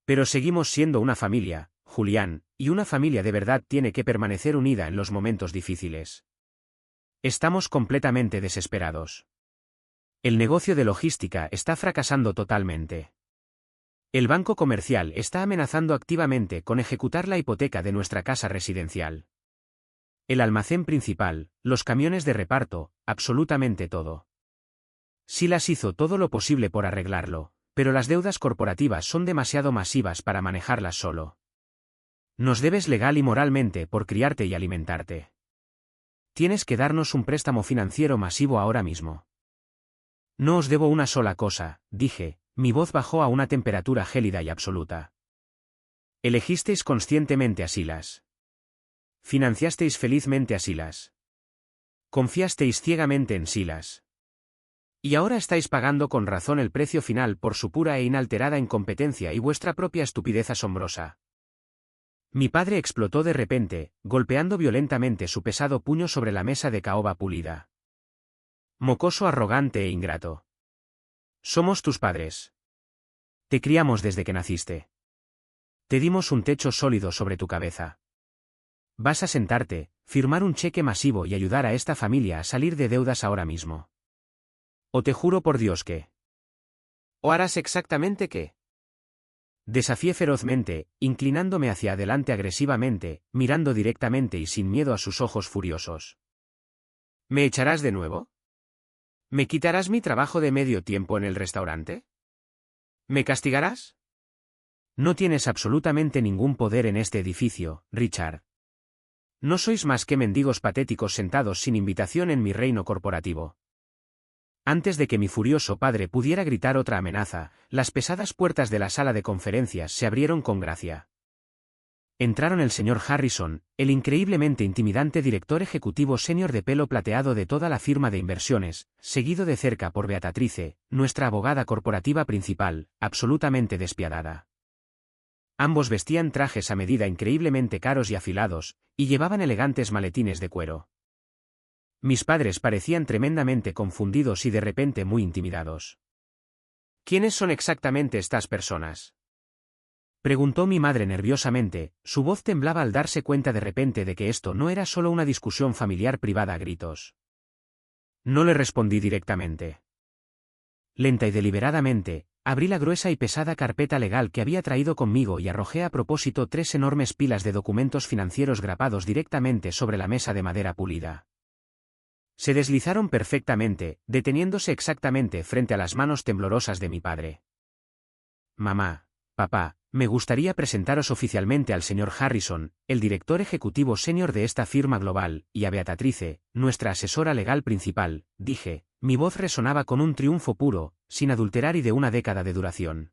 Pero seguimos siendo una familia, Julián, y una familia de verdad tiene que permanecer unida en los momentos difíciles. Estamos completamente desesperados. El negocio de logística está fracasando totalmente. El banco comercial está amenazando activamente con ejecutar la hipoteca de nuestra casa residencial. El almacén principal, los camiones de reparto, absolutamente todo. Silas hizo todo lo posible por arreglarlo, pero las deudas corporativas son demasiado masivas para manejarlas solo. Nos debes legal y moralmente por criarte y alimentarte. Tienes que darnos un préstamo financiero masivo ahora mismo. No os debo una sola cosa, dije, mi voz bajó a una temperatura gélida y absoluta. Elegisteis conscientemente a Silas. Financiasteis felizmente a Silas. Confiasteis ciegamente en Silas. Y ahora estáis pagando con razón el precio final por su pura e inalterada incompetencia y vuestra propia estupidez asombrosa. Mi padre explotó de repente, golpeando violentamente su pesado puño sobre la mesa de caoba pulida. Mocoso arrogante e ingrato. Somos tus padres. Te criamos desde que naciste. Te dimos un techo sólido sobre tu cabeza. Vas a sentarte, firmar un cheque masivo y ayudar a esta familia a salir de deudas ahora mismo. O te juro por Dios que... ¿O harás exactamente qué? Desafié ferozmente, inclinándome hacia adelante agresivamente, mirando directamente y sin miedo a sus ojos furiosos. ¿Me echarás de nuevo? ¿Me quitarás mi trabajo de medio tiempo en el restaurante? ¿Me castigarás? No tienes absolutamente ningún poder en este edificio, Richard. No sois más que mendigos patéticos sentados sin invitación en mi reino corporativo. Antes de que mi furioso padre pudiera gritar otra amenaza, las pesadas puertas de la sala de conferencias se abrieron con gracia. Entraron el señor Harrison, el increíblemente intimidante director ejecutivo senior de pelo plateado de toda la firma de inversiones, seguido de cerca por Beatrice, nuestra abogada corporativa principal, absolutamente despiadada. Ambos vestían trajes a medida increíblemente caros y afilados, y llevaban elegantes maletines de cuero. Mis padres parecían tremendamente confundidos y de repente muy intimidados. ¿Quiénes son exactamente estas personas?, preguntó mi madre nerviosamente, su voz temblaba al darse cuenta de repente de que esto no era solo una discusión familiar privada a gritos. No le respondí directamente. Lenta y deliberadamente, abrí la gruesa y pesada carpeta legal que había traído conmigo y arrojé a propósito 3 enormes pilas de documentos financieros grapados directamente sobre la mesa de madera pulida. Se deslizaron perfectamente, deteniéndose exactamente frente a las manos temblorosas de mi padre. Mamá, papá, me gustaría presentaros oficialmente al señor Harrison, el director ejecutivo senior de esta firma global, y a Beatrice, nuestra asesora legal principal, dije, mi voz resonaba con un triunfo puro, sin adulterar y de una década de duración.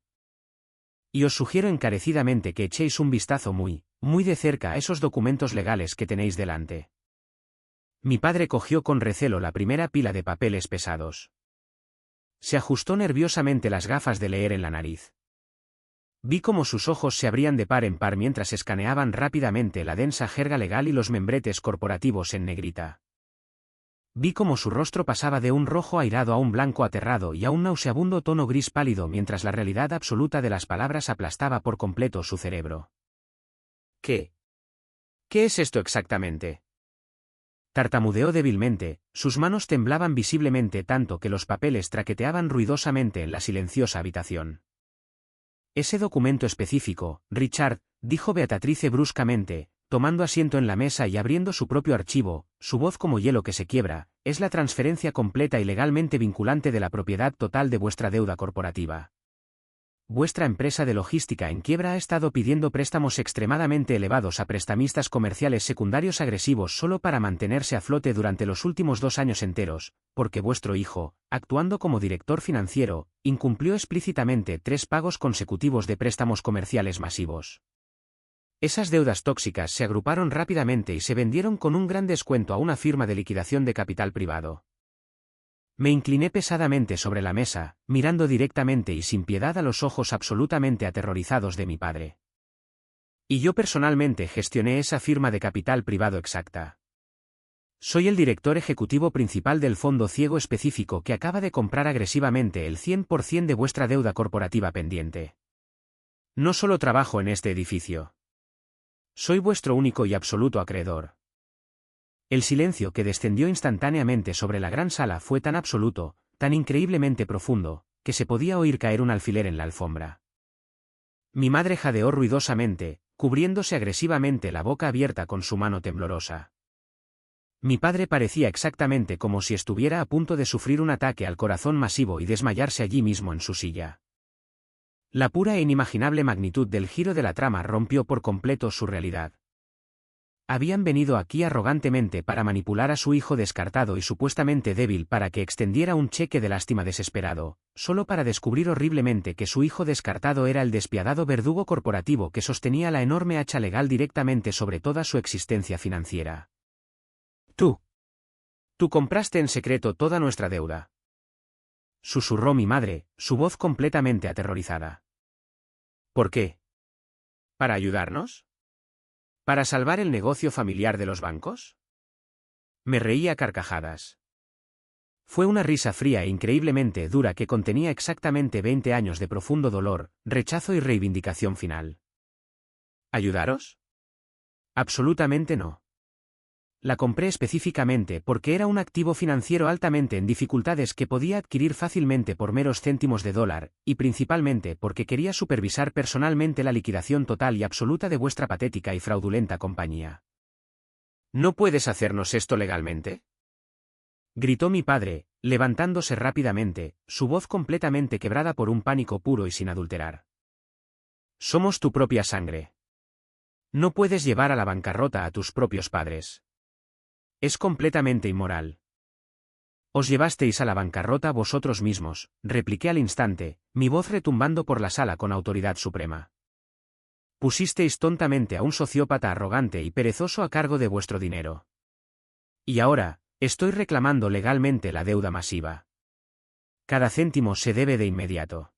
Y os sugiero encarecidamente que echéis un vistazo muy de cerca a esos documentos legales que tenéis delante. Mi padre cogió con recelo la primera pila de papeles pesados. Se ajustó nerviosamente las gafas de leer en la nariz. Vi cómo sus ojos se abrían de par en par mientras escaneaban rápidamente la densa jerga legal y los membretes corporativos en negrita. Vi cómo su rostro pasaba de un rojo airado a un blanco aterrado y a un nauseabundo tono gris pálido mientras la realidad absoluta de las palabras aplastaba por completo su cerebro. ¿Qué? ¿Qué es esto exactamente?, tartamudeó débilmente, sus manos temblaban visiblemente tanto que los papeles traqueteaban ruidosamente en la silenciosa habitación. Ese documento específico, Richard, dijo Beatrice bruscamente, tomando asiento en la mesa y abriendo su propio archivo, su voz como hielo que se quiebra, es la transferencia completa y legalmente vinculante de la propiedad total de vuestra deuda corporativa. Vuestra empresa de logística en quiebra ha estado pidiendo préstamos extremadamente elevados a prestamistas comerciales secundarios agresivos solo para mantenerse a flote durante los últimos 2 años enteros, porque vuestro hijo, actuando como director financiero, incumplió explícitamente 3 pagos consecutivos de préstamos comerciales masivos. Esas deudas tóxicas se agruparon rápidamente y se vendieron con un gran descuento a una firma de liquidación de capital privado. Me incliné pesadamente sobre la mesa, mirando directamente y sin piedad a los ojos absolutamente aterrorizados de mi padre. Y yo personalmente gestioné esa firma de capital privado exacta. Soy el director ejecutivo principal del fondo ciego específico que acaba de comprar agresivamente el 100% de vuestra deuda corporativa pendiente. No solo trabajo en este edificio. Soy vuestro único y absoluto acreedor. El silencio que descendió instantáneamente sobre la gran sala fue tan absoluto, tan increíblemente profundo, que se podía oír caer un alfiler en la alfombra. Mi madre jadeó ruidosamente, cubriéndose agresivamente la boca abierta con su mano temblorosa. Mi padre parecía exactamente como si estuviera a punto de sufrir un ataque al corazón masivo y desmayarse allí mismo en su silla. La pura e inimaginable magnitud del giro de la trama rompió por completo su realidad. Habían venido aquí arrogantemente para manipular a su hijo descartado y supuestamente débil para que extendiera un cheque de lástima desesperado, solo para descubrir horriblemente que su hijo descartado era el despiadado verdugo corporativo que sostenía la enorme hacha legal directamente sobre toda su existencia financiera. Tú Tú compraste en secreto toda nuestra deuda. Susurró mi madre, su voz completamente aterrorizada. ¿Por qué? ¿Para ayudarnos? ¿Para salvar el negocio familiar de los bancos? Me reí a carcajadas. Fue una risa fría e increíblemente dura que contenía exactamente 20 años de profundo dolor, rechazo y reivindicación final. ¿Ayudaros? Absolutamente no. La compré específicamente porque era un activo financiero altamente en dificultades que podía adquirir fácilmente por meros céntimos de dólar, y principalmente porque quería supervisar personalmente la liquidación total y absoluta de vuestra patética y fraudulenta compañía. ¿No puedes hacernos esto legalmente?, gritó mi padre, levantándose rápidamente, su voz completamente quebrada por un pánico puro y sin adulterar. Somos tu propia sangre. No puedes llevar a la bancarrota a tus propios padres. Es completamente inmoral. Os llevasteis a la bancarrota vosotros mismos, repliqué al instante, mi voz retumbando por la sala con autoridad suprema. Pusisteis tontamente a un sociópata arrogante y perezoso a cargo de vuestro dinero. Y ahora, estoy reclamando legalmente la deuda masiva. Cada céntimo se debe de inmediato.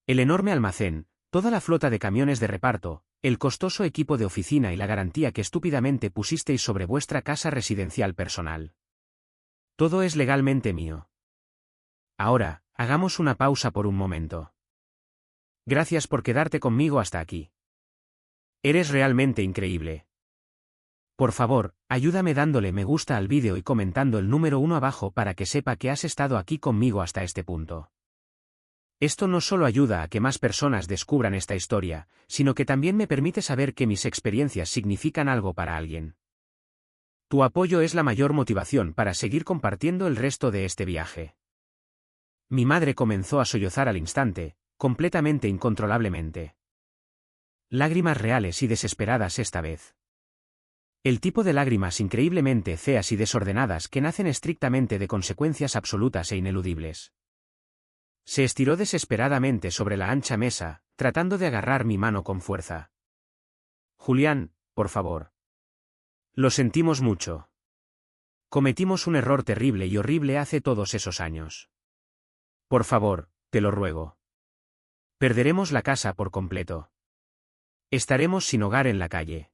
El enorme almacén, toda la flota de camiones de reparto, el costoso equipo de oficina y la garantía que estúpidamente pusisteis sobre vuestra casa residencial personal. Todo es legalmente mío. Ahora, hagamos una pausa por un momento. Gracias por quedarte conmigo hasta aquí. Eres realmente increíble. Por favor, ayúdame dándole me gusta al vídeo y comentando el número 1 abajo para que sepa que has estado aquí conmigo hasta este punto. Esto no solo ayuda a que más personas descubran esta historia, sino que también me permite saber que mis experiencias significan algo para alguien. Tu apoyo es la mayor motivación para seguir compartiendo el resto de este viaje. Mi madre comenzó a sollozar al instante, completamente incontrolablemente. Lágrimas reales y desesperadas esta vez. El tipo de lágrimas increíblemente feas y desordenadas que nacen estrictamente de consecuencias absolutas e ineludibles. Se estiró desesperadamente sobre la ancha mesa, tratando de agarrar mi mano con fuerza. Julián, por favor. Lo sentimos mucho. Cometimos un error terrible y horrible hace todos esos años. Por favor, te lo ruego. Perderemos la casa por completo. Estaremos sin hogar en la calle.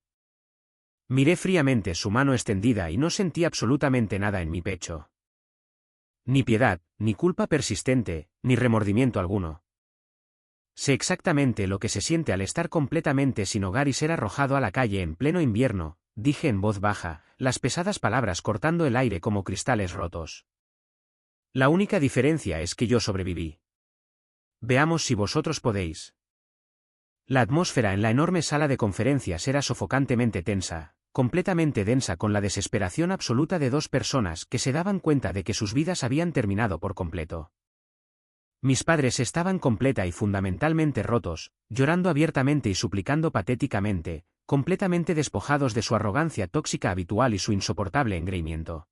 Miré fríamente su mano extendida y no sentí absolutamente nada en mi pecho. Ni piedad, ni culpa persistente, ni remordimiento alguno. Sé exactamente lo que se siente al estar completamente sin hogar y ser arrojado a la calle en pleno invierno, dije en voz baja, las pesadas palabras cortando el aire como cristales rotos. La única diferencia es que yo sobreviví. Veamos si vosotros podéis. La atmósfera en la enorme sala de conferencias era sofocantemente tensa, completamente densa con la desesperación absoluta de dos personas que se daban cuenta de que sus vidas habían terminado por completo. Mis padres estaban completa y fundamentalmente rotos, llorando abiertamente y suplicando patéticamente, completamente despojados de su arrogancia tóxica habitual y su insoportable engreimiento.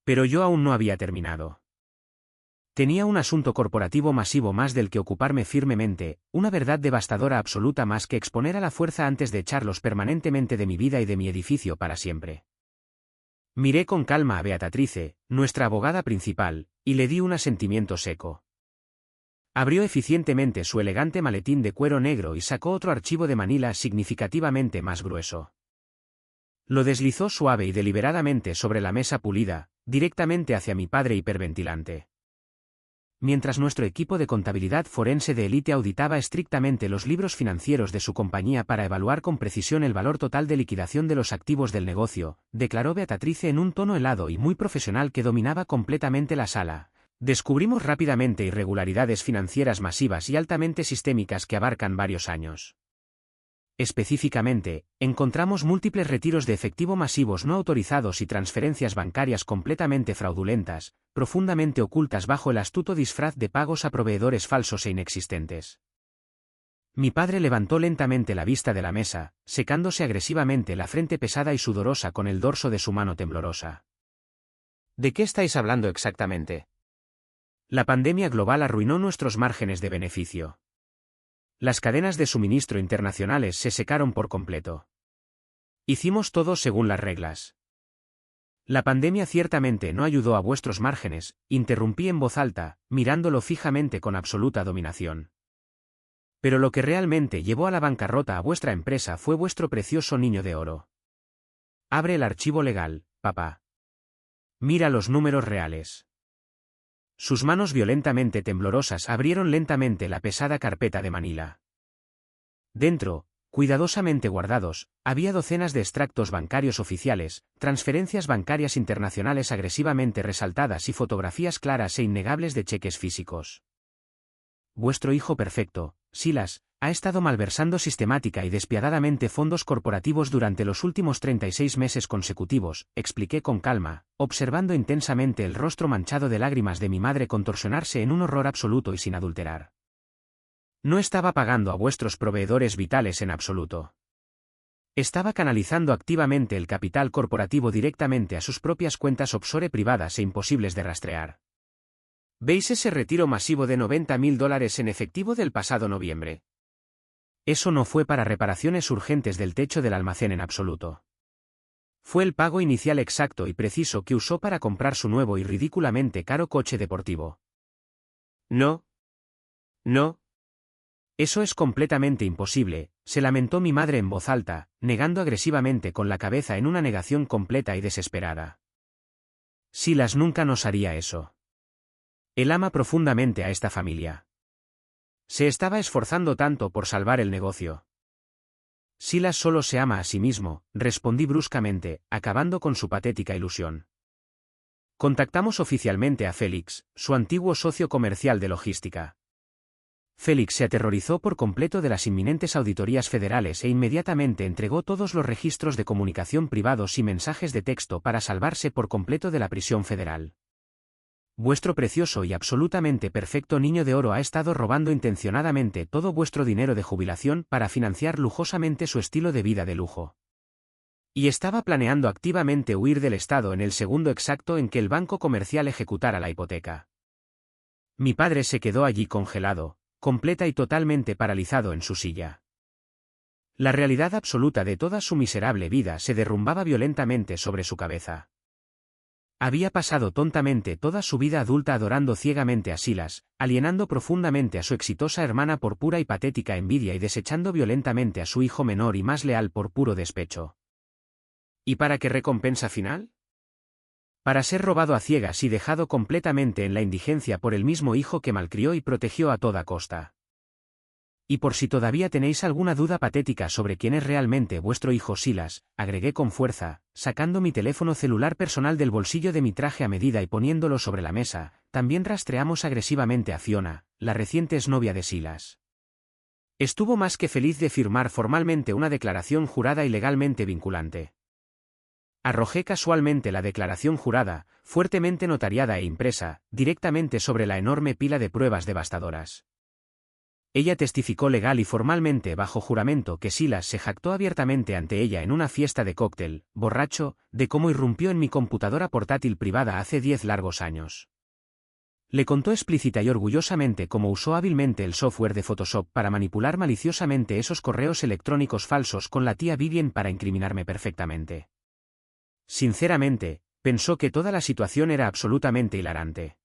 Pero yo aún no había terminado. Tenía un asunto corporativo masivo más del que ocuparme firmemente, una verdad devastadora absoluta más que exponer a la fuerza antes de echarlos permanentemente de mi vida y de mi edificio para siempre. Miré con calma a Beatrice, nuestra abogada principal, y le di un asentimiento seco. Abrió eficientemente su elegante maletín de cuero negro y sacó otro archivo de Manila significativamente más grueso. Lo deslizó suave y deliberadamente sobre la mesa pulida, directamente hacia mi padre hiperventilante. Mientras nuestro equipo de contabilidad forense de élite auditaba estrictamente los libros financieros de su compañía para evaluar con precisión el valor total de liquidación de los activos del negocio, declaró Beatrice en un tono helado y muy profesional que dominaba completamente la sala, descubrimos rápidamente irregularidades financieras masivas y altamente sistémicas que abarcan varios años. Específicamente, encontramos múltiples retiros de efectivo masivos no autorizados y transferencias bancarias completamente fraudulentas, profundamente ocultas bajo el astuto disfraz de pagos a proveedores falsos e inexistentes. Mi padre levantó lentamente la vista de la mesa, secándose agresivamente la frente pesada y sudorosa con el dorso de su mano temblorosa. ¿De qué estáis hablando exactamente? La pandemia global arruinó nuestros márgenes de beneficio. Las cadenas de suministro internacionales se secaron por completo. Hicimos todo según las reglas. La pandemia ciertamente no ayudó a vuestros márgenes, interrumpí en voz alta, mirándolo fijamente con absoluta dominación. Pero lo que realmente llevó a la bancarrota a vuestra empresa fue vuestro precioso niño de oro. Abre el archivo legal, papá. Mira los números reales. Sus manos violentamente temblorosas abrieron lentamente la pesada carpeta de Manila. Dentro, cuidadosamente guardados, había docenas de extractos bancarios oficiales, transferencias bancarias internacionales agresivamente resaltadas y fotografías claras e innegables de cheques físicos. Vuestro hijo perfecto, Silas, ha estado malversando sistemática y despiadadamente fondos corporativos durante los últimos 36 meses consecutivos, expliqué con calma, observando intensamente el rostro manchado de lágrimas de mi madre contorsionarse en un horror absoluto y sin adulterar. No estaba pagando a vuestros proveedores vitales en absoluto. Estaba canalizando activamente el capital corporativo directamente a sus propias cuentas offshore privadas e imposibles de rastrear. ¿Veis ese retiro masivo de $90.000 en efectivo del pasado noviembre? Eso no fue para reparaciones urgentes del techo del almacén en absoluto. Fue el pago inicial exacto y preciso que usó para comprar su nuevo y ridículamente caro coche deportivo. No. No. Eso es completamente imposible, se lamentó mi madre en voz alta, negando agresivamente con la cabeza en una negación completa y desesperada. Silas nunca nos haría eso. Él ama profundamente a esta familia. Se estaba esforzando tanto por salvar el negocio. Silas solo se ama a sí mismo, respondí bruscamente, acabando con su patética ilusión. Contactamos oficialmente a Félix, su antiguo socio comercial de logística. Félix se aterrorizó por completo de las inminentes auditorías federales e inmediatamente entregó todos los registros de comunicación privados y mensajes de texto para salvarse por completo de la prisión federal. Vuestro precioso y absolutamente perfecto niño de oro ha estado robando intencionadamente todo vuestro dinero de jubilación para financiar lujosamente su estilo de vida de lujo. Y estaba planeando activamente huir del Estado en el segundo exacto en que el banco comercial ejecutara la hipoteca. Mi padre se quedó allí congelado, completa y totalmente paralizado en su silla. La realidad absoluta de toda su miserable vida se derrumbaba violentamente sobre su cabeza. Había pasado tontamente toda su vida adulta adorando ciegamente a Silas, alienando profundamente a su exitosa hermana por pura y patética envidia y desechando violentamente a su hijo menor y más leal por puro despecho. ¿Y para qué recompensa final? Para ser robado a ciegas y dejado completamente en la indigencia por el mismo hijo que malcrió y protegió a toda costa. Y por si todavía tenéis alguna duda patética sobre quién es realmente vuestro hijo Silas, agregué con fuerza, sacando mi teléfono celular personal del bolsillo de mi traje a medida y poniéndolo sobre la mesa, también rastreamos agresivamente a Fiona, la reciente exnovia de Silas. Estuvo más que feliz de firmar formalmente una declaración jurada y legalmente vinculante. Arrojé casualmente la declaración jurada, fuertemente notariada e impresa, directamente sobre la enorme pila de pruebas devastadoras. Ella testificó legal y formalmente bajo juramento que Silas se jactó abiertamente ante ella en una fiesta de cóctel, borracho, de cómo irrumpió en mi computadora portátil privada hace 10 largos años. Le contó explícita y orgullosamente cómo usó hábilmente el software de Photoshop para manipular maliciosamente esos correos electrónicos falsos con la tía Vivian para incriminarme perfectamente. Sinceramente, pensó que toda la situación era absolutamente hilarante.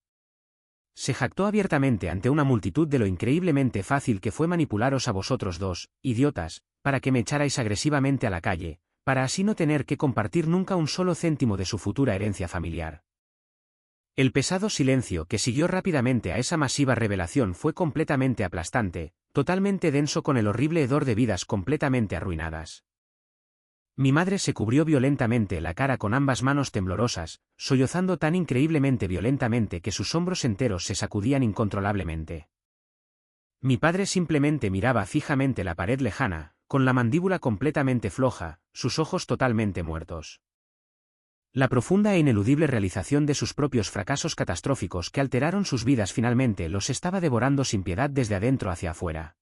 Se jactó abiertamente ante una multitud de lo increíblemente fácil que fue manipularos a vosotros dos, idiotas, para que me echarais agresivamente a la calle, para así no tener que compartir nunca un solo céntimo de su futura herencia familiar. El pesado silencio que siguió rápidamente a esa masiva revelación fue completamente aplastante, totalmente denso con el horrible hedor de vidas completamente arruinadas. Mi madre se cubrió violentamente la cara con ambas manos temblorosas, sollozando tan increíblemente violentamente que sus hombros enteros se sacudían incontrolablemente. Mi padre simplemente miraba fijamente la pared lejana, con la mandíbula completamente floja, sus ojos totalmente muertos. La profunda e ineludible realización de sus propios fracasos catastróficos que alteraron sus vidas finalmente los estaba devorando sin piedad desde adentro hacia afuera.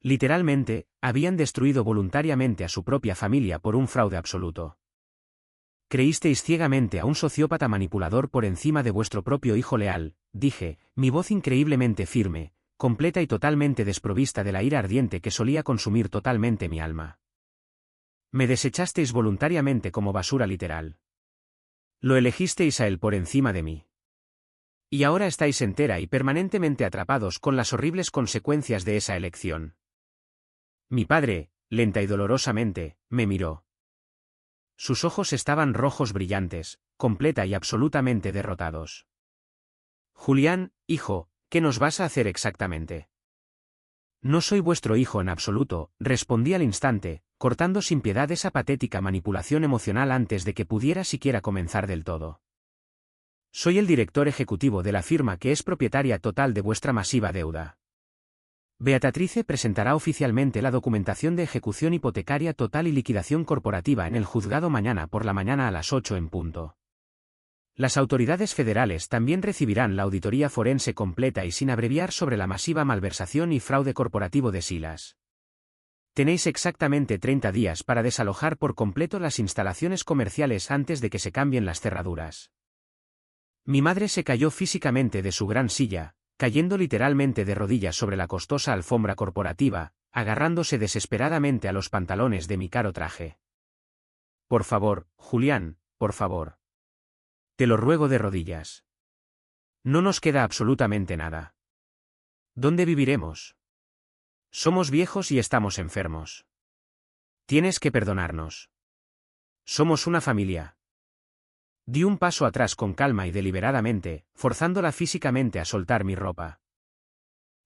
Literalmente, habían destruido voluntariamente a su propia familia por un fraude absoluto. Creísteis ciegamente a un sociópata manipulador por encima de vuestro propio hijo leal, dije, mi voz increíblemente firme, completa y totalmente desprovista de la ira ardiente que solía consumir totalmente mi alma. Me desechasteis voluntariamente como basura literal. Lo elegisteis a él por encima de mí. Y ahora estáis entera y permanentemente atrapados con las horribles consecuencias de esa elección. Mi padre, lenta y dolorosamente, me miró. Sus ojos estaban rojos brillantes, completa y absolutamente derrotados. Julián, hijo, ¿qué nos vas a hacer exactamente? No soy vuestro hijo en absoluto, respondí al instante, cortando sin piedad esa patética manipulación emocional antes de que pudiera siquiera comenzar del todo. Soy el director ejecutivo de la firma que es propietaria total de vuestra masiva deuda. Beatrice presentará oficialmente la documentación de ejecución hipotecaria total y liquidación corporativa en el juzgado mañana por la mañana a las 8 en punto. Las autoridades federales también recibirán la auditoría forense completa y sin abreviar sobre la masiva malversación y fraude corporativo de Silas. Tenéis exactamente 30 días para desalojar por completo las instalaciones comerciales antes de que se cambien las cerraduras. Mi madre se cayó físicamente de su gran silla, cayendo literalmente de rodillas sobre la costosa alfombra corporativa, agarrándose desesperadamente a los pantalones de mi caro traje. Por favor, Julián, por favor. Te lo ruego de rodillas. No nos queda absolutamente nada. ¿Dónde viviremos? Somos viejos y estamos enfermos. Tienes que perdonarnos. Somos una familia. Di un paso atrás con calma y deliberadamente, forzándola físicamente a soltar mi ropa.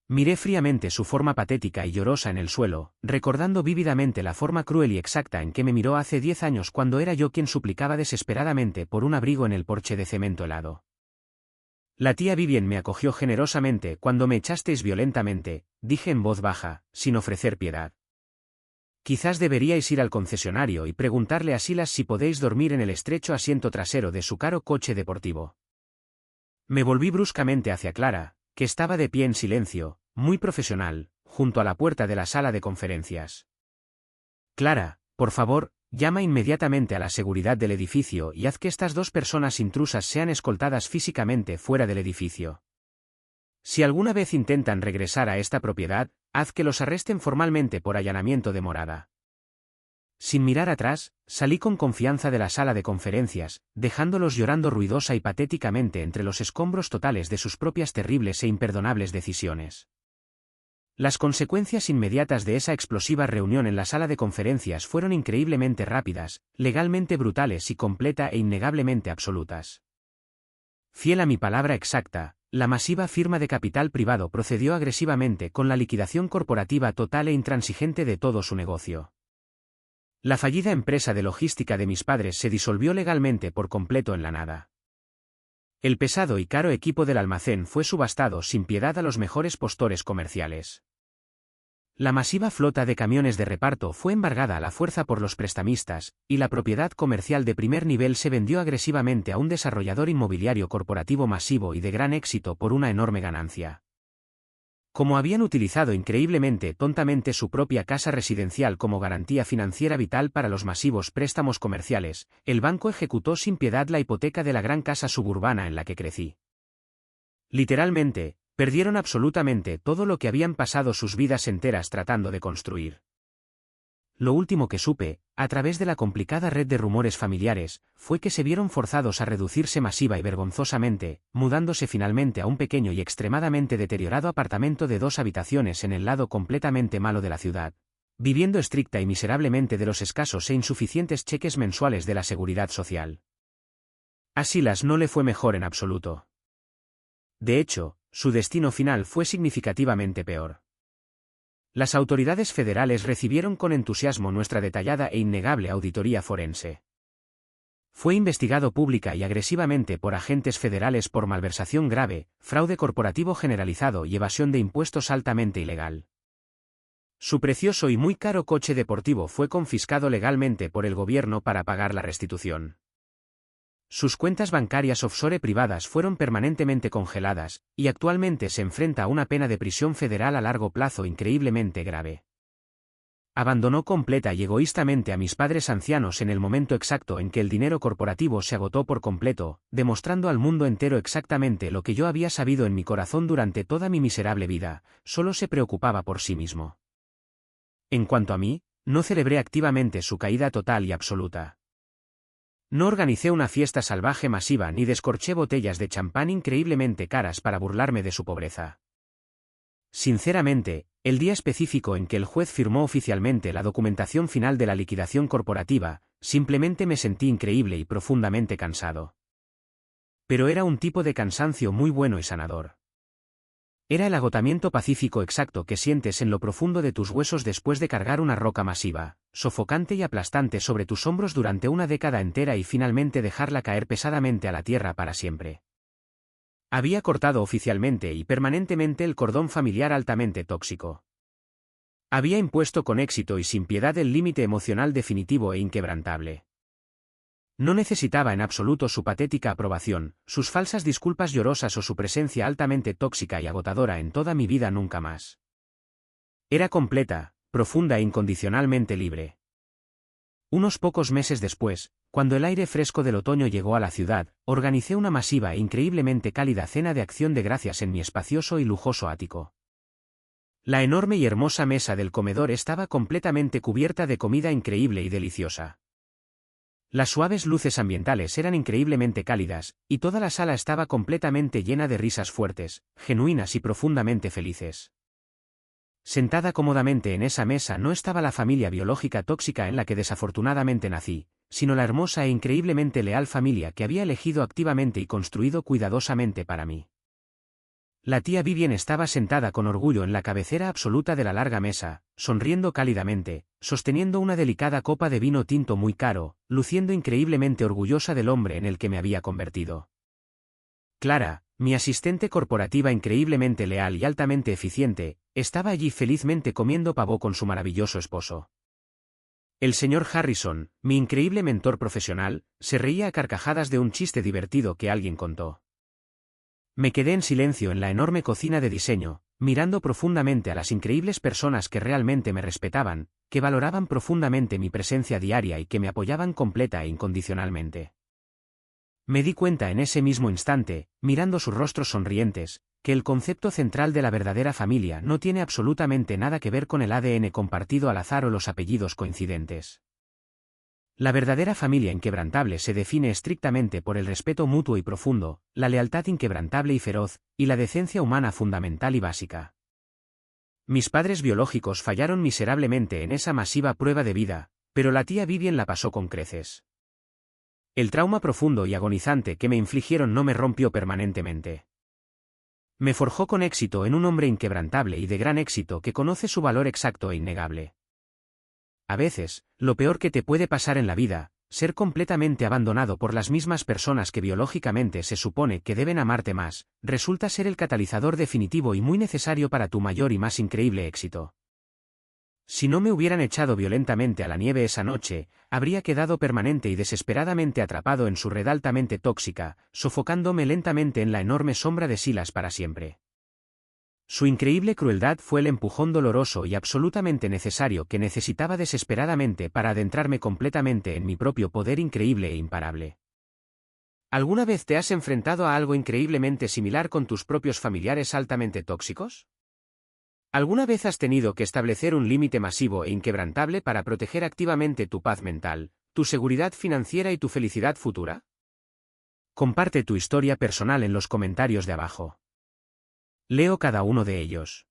Miré fríamente su forma patética y llorosa en el suelo, recordando vívidamente la forma cruel y exacta en que me miró hace 10 años cuando era yo quien suplicaba desesperadamente por un abrigo en el porche de cemento helado. La tía Vivien me acogió generosamente cuando me echasteis violentamente, dije en voz baja, sin ofrecer piedad. Quizás deberíais ir al concesionario y preguntarle a Silas si podéis dormir en el estrecho asiento trasero de su caro coche deportivo. Me volví bruscamente hacia Clara, que estaba de pie en silencio, muy profesional, junto a la puerta de la sala de conferencias. Clara, por favor, llama inmediatamente a la seguridad del edificio y haz que estas 2 personas intrusas sean escoltadas físicamente fuera del edificio. Si alguna vez intentan regresar a esta propiedad, haz que los arresten formalmente por allanamiento de morada. Sin mirar atrás, salí con confianza de la sala de conferencias, dejándolos llorando ruidosa y patéticamente entre los escombros totales de sus propias terribles e imperdonables decisiones. Las consecuencias inmediatas de esa explosiva reunión en la sala de conferencias fueron increíblemente rápidas, legalmente brutales y completa e innegablemente absolutas. Fiel a mi palabra exacta, la masiva firma de capital privado procedió agresivamente con la liquidación corporativa total e intransigente de todo su negocio. La fallida empresa de logística de mis padres se disolvió legalmente por completo en la nada. El pesado y caro equipo del almacén fue subastado sin piedad a los mejores postores comerciales. La masiva flota de camiones de reparto fue embargada a la fuerza por los prestamistas, y la propiedad comercial de primer nivel se vendió agresivamente a un desarrollador inmobiliario corporativo masivo y de gran éxito por una enorme ganancia. Como habían utilizado increíblemente tontamente su propia casa residencial como garantía financiera vital para los masivos préstamos comerciales, el banco ejecutó sin piedad la hipoteca de la gran casa suburbana en la que crecí. Literalmente, perdieron absolutamente todo lo que habían pasado sus vidas enteras tratando de construir. Lo último que supe, a través de la complicada red de rumores familiares, fue que se vieron forzados a reducirse masiva y vergonzosamente, mudándose finalmente a un pequeño y extremadamente deteriorado apartamento de 2 habitaciones en el lado completamente malo de la ciudad, viviendo estricta y miserablemente de los escasos e insuficientes cheques mensuales de la seguridad social. A Silas no le fue mejor en absoluto. De hecho, su destino final fue significativamente peor. Las autoridades federales recibieron con entusiasmo nuestra detallada e innegable auditoría forense. Fue investigado pública y agresivamente por agentes federales por malversación grave, fraude corporativo generalizado y evasión de impuestos altamente ilegal. Su precioso y muy caro coche deportivo fue confiscado legalmente por el gobierno para pagar la restitución. Sus cuentas bancarias offshore privadas fueron permanentemente congeladas, y actualmente se enfrenta a una pena de prisión federal a largo plazo increíblemente grave. Abandonó completa y egoístamente a mis padres ancianos en el momento exacto en que el dinero corporativo se agotó por completo, demostrando al mundo entero exactamente lo que yo había sabido en mi corazón durante toda mi miserable vida: solo se preocupaba por sí mismo. En cuanto a mí, no celebré activamente su caída total y absoluta. No organicé una fiesta salvaje masiva ni descorché botellas de champán increíblemente caras para burlarme de su pobreza. Sinceramente, el día específico en que el juez firmó oficialmente la documentación final de la liquidación corporativa, simplemente me sentí increíble y profundamente cansado. Pero era un tipo de cansancio muy bueno y sanador. Era el agotamiento pacífico exacto que sientes en lo profundo de tus huesos después de cargar una roca masiva, sofocante y aplastante sobre tus hombros durante una década entera y finalmente dejarla caer pesadamente a la tierra para siempre. Había cortado oficialmente y permanentemente el cordón familiar altamente tóxico. Había impuesto con éxito y sin piedad el límite emocional definitivo e inquebrantable. No necesitaba en absoluto su patética aprobación, sus falsas disculpas llorosas o su presencia altamente tóxica y agotadora en toda mi vida nunca más. Era completa, profunda e incondicionalmente libre. Unos pocos meses después, cuando el aire fresco del otoño llegó a la ciudad, organicé una masiva e increíblemente cálida cena de acción de gracias en mi espacioso y lujoso ático. La enorme y hermosa mesa del comedor estaba completamente cubierta de comida increíble y deliciosa. Las suaves luces ambientales eran increíblemente cálidas, y toda la sala estaba completamente llena de risas fuertes, genuinas y profundamente felices. Sentada cómodamente en esa mesa no estaba la familia biológica tóxica en la que desafortunadamente nací, sino la hermosa e increíblemente leal familia que había elegido activamente y construido cuidadosamente para mí. La tía Vivien estaba sentada con orgullo en la cabecera absoluta de la larga mesa, sonriendo cálidamente, sosteniendo una delicada copa de vino tinto muy caro, luciendo increíblemente orgullosa del hombre en el que me había convertido. Clara, mi asistente corporativa increíblemente leal y altamente eficiente, estaba allí felizmente comiendo pavo con su maravilloso esposo. El señor Harrison, mi increíble mentor profesional, se reía a carcajadas de un chiste divertido que alguien contó. Me quedé en silencio en la enorme cocina de diseño, mirando profundamente a las increíbles personas que realmente me respetaban, que valoraban profundamente mi presencia diaria y que me apoyaban completa e incondicionalmente. Me di cuenta en ese mismo instante, mirando sus rostros sonrientes, que el concepto central de la verdadera familia no tiene absolutamente nada que ver con el ADN compartido al azar o los apellidos coincidentes. La verdadera familia inquebrantable se define estrictamente por el respeto mutuo y profundo, la lealtad inquebrantable y feroz, y la decencia humana fundamental y básica. Mis padres biológicos fallaron miserablemente en esa masiva prueba de vida, pero la tía Vivien la pasó con creces. El trauma profundo y agonizante que me infligieron no me rompió permanentemente. Me forjó con éxito en un hombre inquebrantable y de gran éxito que conoce su valor exacto e innegable. A veces, lo peor que te puede pasar en la vida, ser completamente abandonado por las mismas personas que biológicamente se supone que deben amarte más, resulta ser el catalizador definitivo y muy necesario para tu mayor y más increíble éxito. Si no me hubieran echado violentamente a la nieve esa noche, habría quedado permanente y desesperadamente atrapado en su red altamente tóxica, sofocándome lentamente en la enorme sombra de Silas para siempre. Su increíble crueldad fue el empujón doloroso y absolutamente necesario que necesitaba desesperadamente para adentrarme completamente en mi propio poder increíble e imparable. ¿Alguna vez te has enfrentado a algo increíblemente similar con tus propios familiares altamente tóxicos? ¿Alguna vez has tenido que establecer un límite masivo e inquebrantable para proteger activamente tu paz mental, tu seguridad financiera y tu felicidad futura? Comparte tu historia personal en los comentarios de abajo. Leo cada uno de ellos.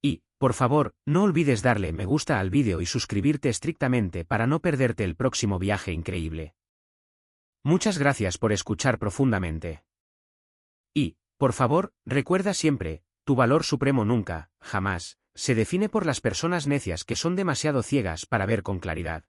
Y, por favor, no olvides darle me gusta al vídeo y suscribirte estrictamente para no perderte el próximo viaje increíble. Muchas gracias por escuchar profundamente. Y, por favor, recuerda siempre, tu valor supremo nunca, jamás, se define por las personas necias que son demasiado ciegas para ver con claridad.